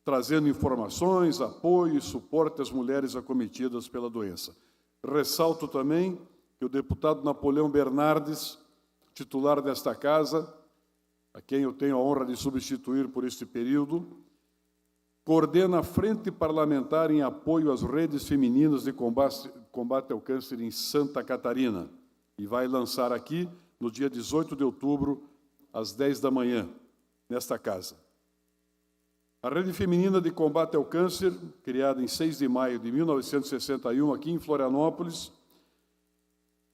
trazendo informações, apoio e suporte às mulheres acometidas pela doença. Ressalto também que o deputado Napoleão Bernardes, titular desta casa, a quem eu tenho a honra de substituir por este período, coordena a Frente Parlamentar em apoio às redes femininas de combate ao câncer em Santa Catarina e vai lançar aqui, no dia 18 de outubro, às 10 da manhã, nesta casa. A Rede Feminina de Combate ao Câncer, criada em 6 de maio de 1961, aqui em Florianópolis,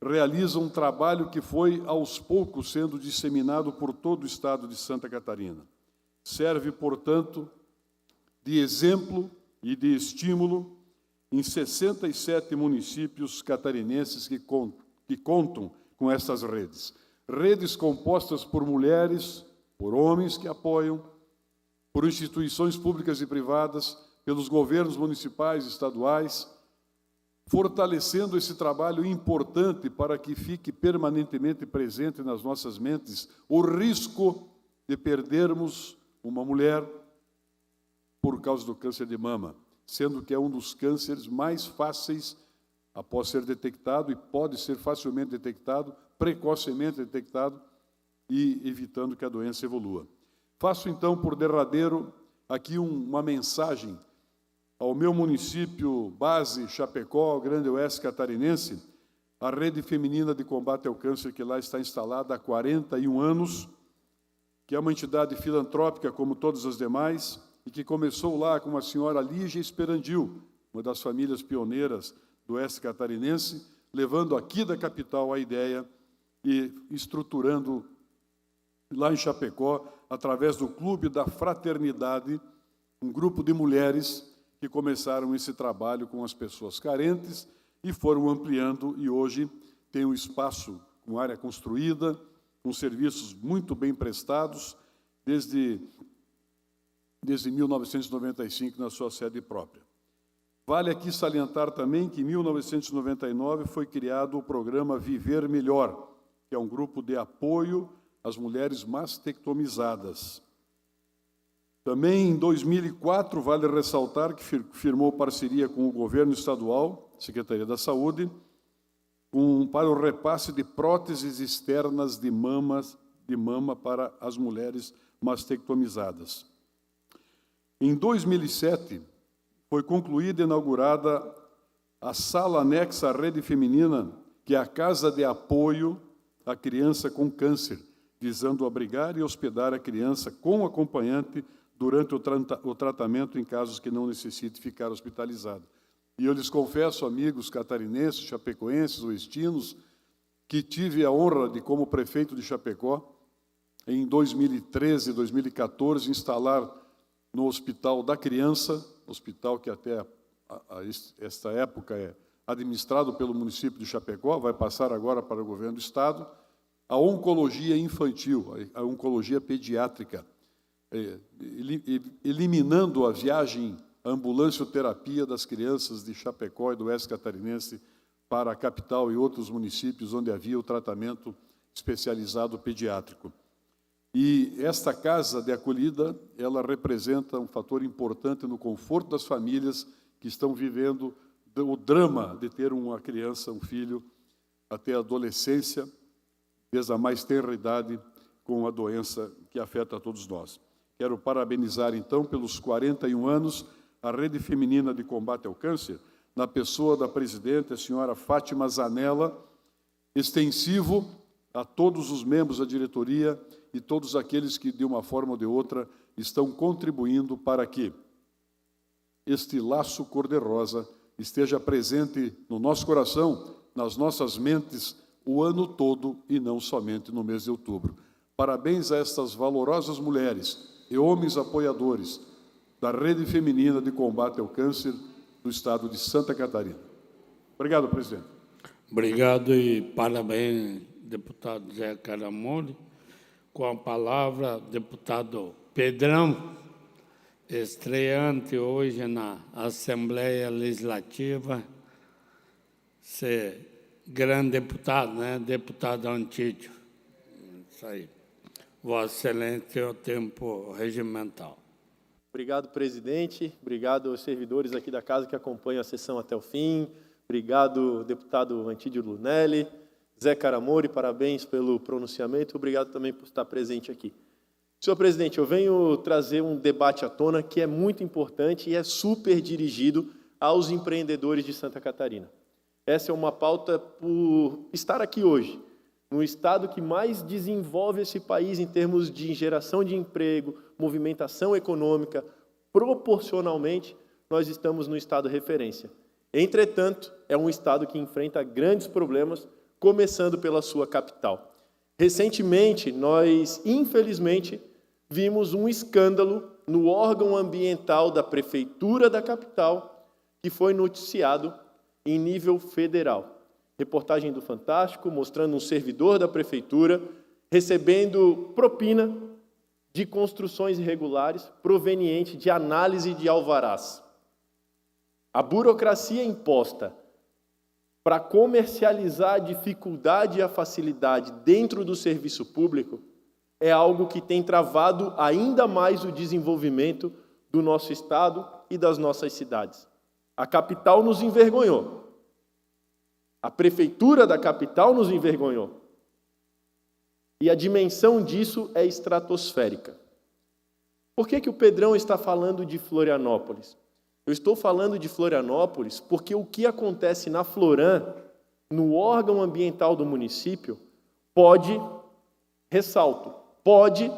realiza um trabalho que foi, aos poucos, sendo disseminado por todo o estado de Santa Catarina. Serve, portanto, de exemplo e de estímulo em 67 municípios catarinenses que contam com essas redes. Redes compostas por mulheres, por homens que apoiam, por instituições públicas e privadas, pelos governos municipais e estaduais, fortalecendo esse trabalho importante para que fique permanentemente presente nas nossas mentes o risco de perdermos uma mulher por causa do câncer de mama, sendo que é um dos cânceres mais fáceis após ser detectado e pode ser facilmente detectado, precocemente detectado e evitando que a doença evolua. Faço então por derradeiro aqui uma mensagem ao meu município base, Chapecó, Grande Oeste Catarinense, a Rede Feminina de Combate ao Câncer, que lá está instalada há 41 anos, que é uma entidade filantrópica como todas as demais, e que começou lá com a senhora Lígia Esperandil, uma das famílias pioneiras do Oeste Catarinense, levando aqui da capital a ideia e estruturando lá em Chapecó, através do Clube da Fraternidade, um grupo de mulheres que começaram esse trabalho com as pessoas carentes e foram ampliando, e hoje tem um espaço com área construída, com serviços muito bem prestados, desde 1995, na sua sede própria. Vale aqui salientar também que em 1999 foi criado o programa Viver Melhor, que é um grupo de apoio às mulheres mastectomizadas. Também em 2004, vale ressaltar que firmou parceria com o governo estadual, Secretaria da Saúde, para o repasse de próteses externas de mama para as mulheres mastectomizadas. Em 2007, foi concluída e inaugurada a sala anexa à Rede Feminina, que é a Casa de Apoio à Criança com Câncer, visando abrigar e hospedar a criança com acompanhante durante o tratamento em casos que não necessite ficar hospitalizado. E eu lhes confesso, amigos catarinenses, chapecoenses, oestinos, que tive a honra de, como prefeito de Chapecó, em 2013, 2014, instalar no Hospital da Criança, hospital que até esta época é administrado pelo município de Chapecó, vai passar agora para o governo do Estado, a oncologia infantil, a oncologia pediátrica, eliminando a viagem, a ambulancioterapia das crianças de Chapecó e do Oeste Catarinense para a capital e outros municípios onde havia o tratamento especializado pediátrico. E esta casa de acolhida, ela representa um fator importante no conforto das famílias que estão vivendo o drama de ter uma criança, um filho, até a adolescência, desde a mais tenra idade, com a doença que afeta a todos nós. Quero parabenizar, então, pelos 41 anos, a Rede Feminina de Combate ao Câncer, na pessoa da presidente, a senhora Fátima Zanella, extensivo a todos os membros da diretoria e todos aqueles que, de uma forma ou de outra, estão contribuindo para que este laço cor-de-rosa esteja presente no nosso coração, nas nossas mentes, o ano todo e não somente no mês de outubro. Parabéns a estas valorosas mulheres e homens apoiadores da Rede Feminina de Combate ao Câncer do Estado de Santa Catarina. Obrigado, presidente. Obrigado e parabéns, deputado Zé Caramori. Com a palavra, deputado Pedrão, estreante hoje na Assembleia Legislativa, ser grande deputado, né? Deputado Antídio. Isso aí. Vossa Excelência, o tempo regimental. Obrigado, presidente. Obrigado aos servidores aqui da casa que acompanham a sessão até o fim. Obrigado, deputado Antídio Lunelli. Zé Caramori, parabéns pelo pronunciamento. Obrigado também por estar presente aqui. Senhor presidente, eu venho trazer um debate à tona que é muito importante e é super dirigido aos empreendedores de Santa Catarina. Essa é uma pauta por estar aqui hoje, no estado que mais desenvolve esse país em termos de geração de emprego, movimentação econômica. Proporcionalmente, nós estamos no estado referência. Entretanto, é um estado que enfrenta grandes problemas, começando pela sua capital. Recentemente, nós, infelizmente, vimos um escândalo no órgão ambiental da Prefeitura da capital, que foi noticiado em nível federal. Reportagem do Fantástico, mostrando um servidor da Prefeitura recebendo propina de construções irregulares proveniente de análise de alvarás. A burocracia imposta para comercializar a dificuldade e a facilidade dentro do serviço público é algo que tem travado ainda mais o desenvolvimento do nosso estado e das nossas cidades. A capital nos envergonhou. A prefeitura da capital nos envergonhou. E a dimensão disso é estratosférica. Por que o Pedrão está falando de Florianópolis? Eu estou falando de Florianópolis porque o que acontece na Floran, no órgão ambiental do município, pode, ressalto, pode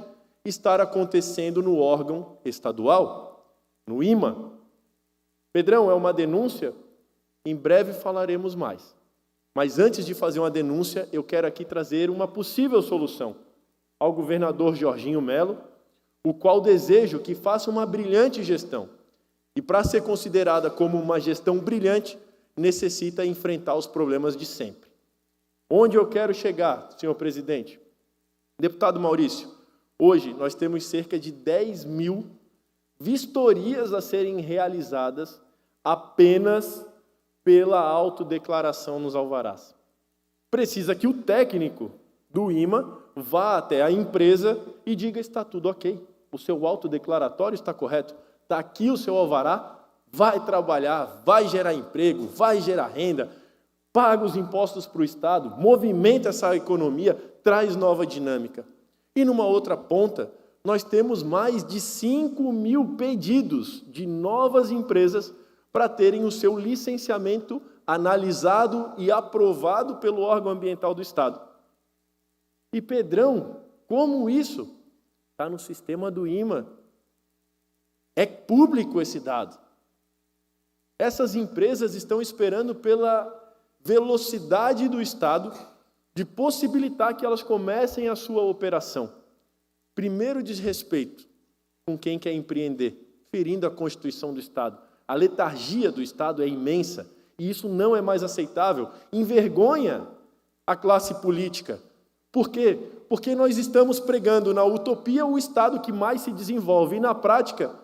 estar acontecendo no órgão estadual, no IMA. Pedrão, é uma denúncia? Em breve falaremos mais. Mas antes de fazer uma denúncia, eu quero aqui trazer uma possível solução ao governador Jorginho Melo, o qual desejo que faça uma brilhante gestão. E para ser considerada como uma gestão brilhante, necessita enfrentar os problemas de sempre. Onde eu quero chegar, senhor presidente? Deputado Maurício, hoje nós temos cerca de 10 mil vistorias a serem realizadas apenas pela autodeclaração nos alvarás. Precisa que o técnico do IMA vá até a empresa e diga: está tudo ok, o seu autodeclaratório está correto, está aqui o seu alvará, vai trabalhar, vai gerar emprego, vai gerar renda, paga os impostos para o Estado, movimenta essa economia, traz nova dinâmica. E numa outra ponta, nós temos mais de 5 mil pedidos de novas empresas para terem o seu licenciamento analisado e aprovado pelo órgão ambiental do Estado. E Pedrão, como isso? Está no sistema do IMA. É público esse dado. Essas empresas estão esperando pela velocidade do Estado de possibilitar que elas comecem a sua operação. Primeiro desrespeito com quem quer empreender, ferindo a Constituição do Estado. A letargia do Estado é imensa e isso não é mais aceitável. Envergonha a classe política. Por quê? Porque nós estamos pregando na utopia o Estado que mais se desenvolve e, na prática,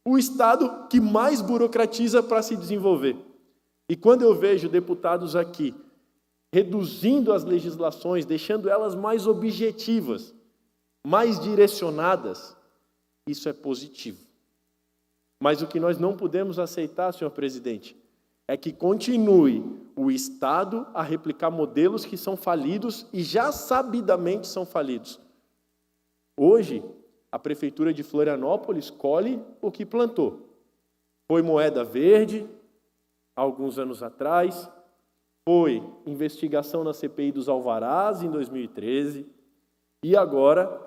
o Estado que mais burocratiza para se desenvolver. E quando eu vejo deputados aqui reduzindo as legislações, deixando elas mais objetivas, mais direcionadas, isso é positivo. Mas o que nós não podemos aceitar, senhor presidente, é que continue o Estado a replicar modelos que são falidos e já sabidamente são falidos. Hoje, a Prefeitura de Florianópolis colhe o que plantou. Foi moeda verde, há alguns anos atrás, foi investigação na CPI dos Alvarás, em 2013, e agora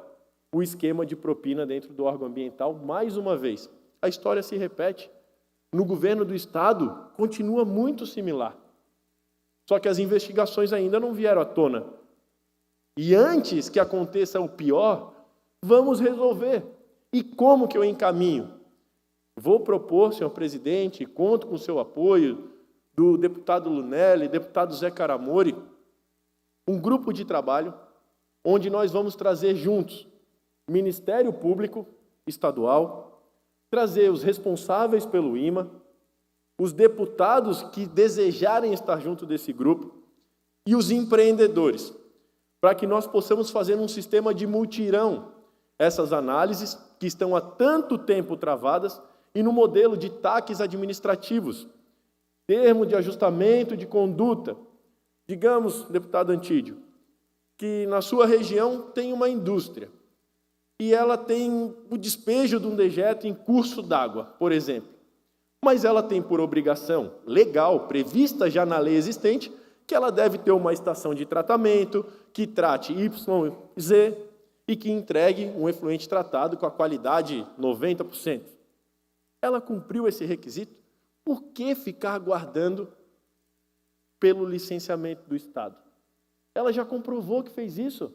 o esquema de propina dentro do órgão ambiental, mais uma vez. A história se repete. No governo do Estado, continua muito similar. Só que as investigações ainda não vieram à tona. E antes que aconteça o pior, vamos resolver. E como que eu encaminho? Vou propor, senhor presidente, e conto com o seu apoio, do deputado Lunelli, deputado Zé Caramori, um grupo de trabalho onde nós vamos trazer juntos Ministério Público Estadual, trazer os responsáveis pelo IMA, os deputados que desejarem estar junto desse grupo e os empreendedores, para que nós possamos fazer um sistema de mutirão essas análises que estão há tanto tempo travadas e no modelo de TACs administrativos, termo de ajustamento de conduta. Digamos, deputado Antídio, que na sua região tem uma indústria e ela tem o despejo de um dejeto em curso d'água, por exemplo. Mas ela tem por obrigação legal, prevista já na lei existente, que ela deve ter uma estação de tratamento, que trate YZ e que entregue um efluente tratado com a qualidade 90%. Ela cumpriu esse requisito? Por que ficar aguardando pelo licenciamento do Estado? Ela já comprovou que fez isso.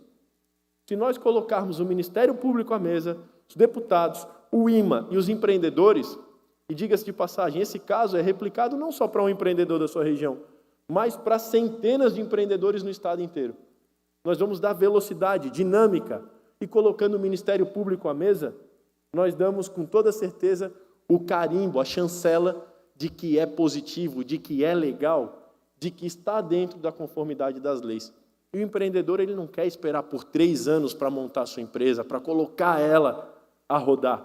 Se nós colocarmos o Ministério Público à mesa, os deputados, o IMA e os empreendedores, e diga-se de passagem, esse caso é replicado não só para um empreendedor da sua região, mas para centenas de empreendedores no Estado inteiro. Nós vamos dar velocidade, dinâmica, e colocando o Ministério Público à mesa, nós damos com toda certeza o carimbo, a chancela de que é positivo, de que é legal, de que está dentro da conformidade das leis. E o empreendedor ele não quer esperar por 3 anos para montar a sua empresa, para colocar ela a rodar.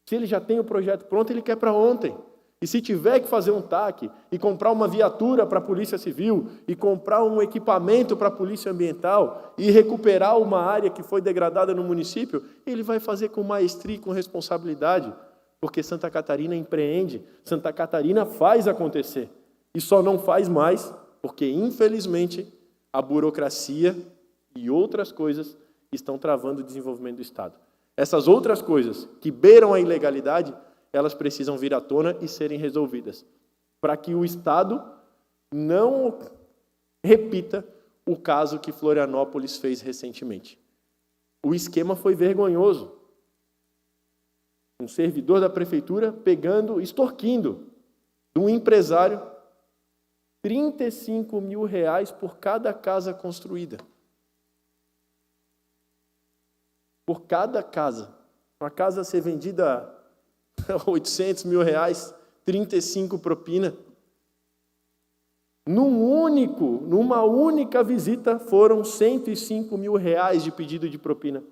Se ele já tem o projeto pronto, ele quer para ontem. E se tiver que fazer um TAC, e comprar uma viatura para a Polícia Civil, e comprar um equipamento para a Polícia Ambiental, e recuperar uma área que foi degradada no município, ele vai fazer com maestria e com responsabilidade, porque Santa Catarina empreende, Santa Catarina faz acontecer. E só não faz mais porque, infelizmente, a burocracia e outras coisas estão travando o desenvolvimento do Estado. Essas outras coisas que beiram a ilegalidade, elas precisam vir à tona e serem resolvidas, para que o Estado não repita o caso que Florianópolis fez recentemente. O esquema foi vergonhoso. Um servidor da prefeitura extorquindo de um empresário R$35 mil por cada casa construída. Por cada casa. Uma casa a ser vendida a R$800 mil, 35 propina. Numa única visita, foram R$105 mil de pedido de propina.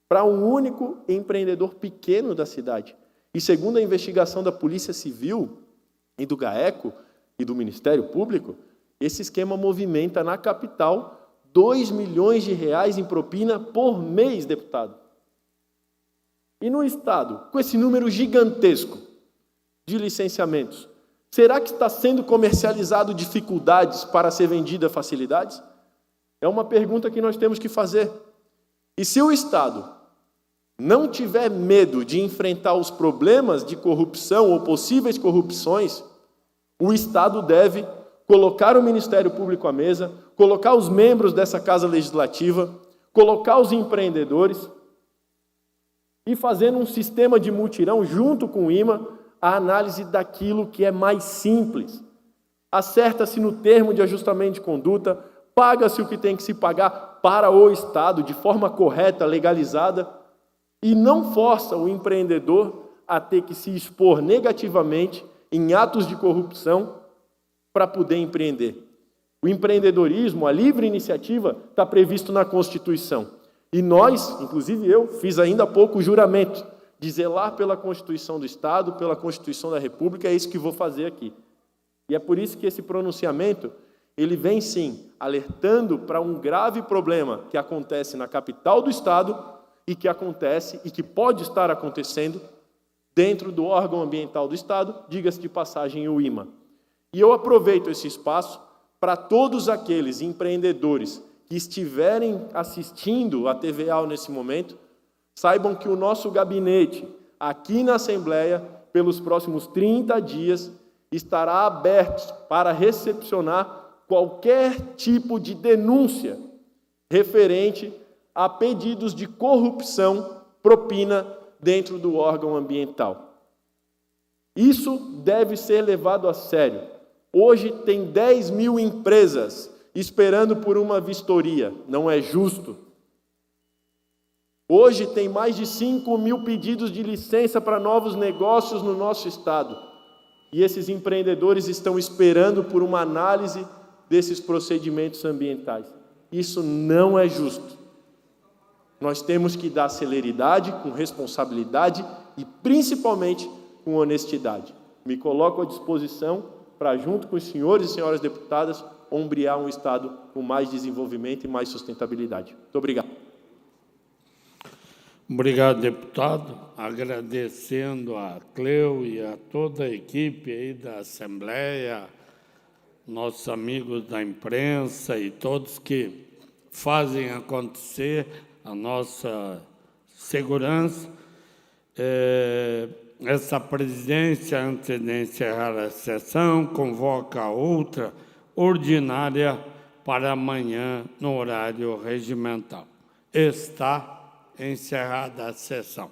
Para um único empreendedor pequeno da cidade. E segundo a investigação da Polícia Civil e do GAECO e do Ministério Público, esse esquema movimenta na capital R$2 milhões em propina por mês, deputado. E no Estado, com esse número gigantesco de licenciamentos, será que está sendo comercializado dificuldades para ser vendida facilidades? É uma pergunta que nós temos que fazer. E se o Estado não tiver medo de enfrentar os problemas de corrupção ou possíveis corrupções, o Estado deve colocar o Ministério Público à mesa, colocar os membros dessa Casa Legislativa, colocar os empreendedores e fazendo um sistema de mutirão junto com o IMA, a análise daquilo que é mais simples. Acerta-se no termo de ajustamento de conduta, paga-se o que tem que se pagar para o Estado de forma correta, legalizada, e não força o empreendedor a ter que se expor negativamente em atos de corrupção para poder empreender. O empreendedorismo, a livre iniciativa, está previsto na Constituição. E nós, inclusive eu, fiz ainda há pouco o juramento de zelar pela Constituição do Estado, pela Constituição da República, é isso que vou fazer aqui. E é por isso que esse pronunciamento, ele vem sim, alertando para um grave problema que acontece na capital do Estado e que acontece e que pode estar acontecendo dentro do órgão ambiental do Estado, diga-se de passagem, o IMA. E eu aproveito esse espaço para todos aqueles empreendedores que estiverem assistindo a TVA nesse momento, saibam que o nosso gabinete, aqui na Assembleia, pelos próximos 30 dias, estará aberto para recepcionar qualquer tipo de denúncia referente a pedidos de corrupção, propina dentro do órgão ambiental. Isso deve ser levado a sério. Hoje tem 10 mil empresas esperando por uma vistoria. Não é justo. Hoje tem mais de 5 mil pedidos de licença para novos negócios no nosso estado. E esses empreendedores estão esperando por uma análise desses procedimentos ambientais. Isso não é justo. Nós temos que dar celeridade, com responsabilidade e, principalmente, com honestidade. Me coloco à disposição para, junto com os senhores e senhoras deputadas, ombrear um Estado com mais desenvolvimento e mais sustentabilidade. Muito obrigado. Obrigado, deputado. Agradecendo a Cleo e a toda a equipe aí da Assembleia, nossos amigos da imprensa e todos que fazem acontecer a nossa segurança. Essa presidência, antes de encerrar a sessão, convoca outra ordinária para amanhã, no horário regimental. Está encerrada a sessão.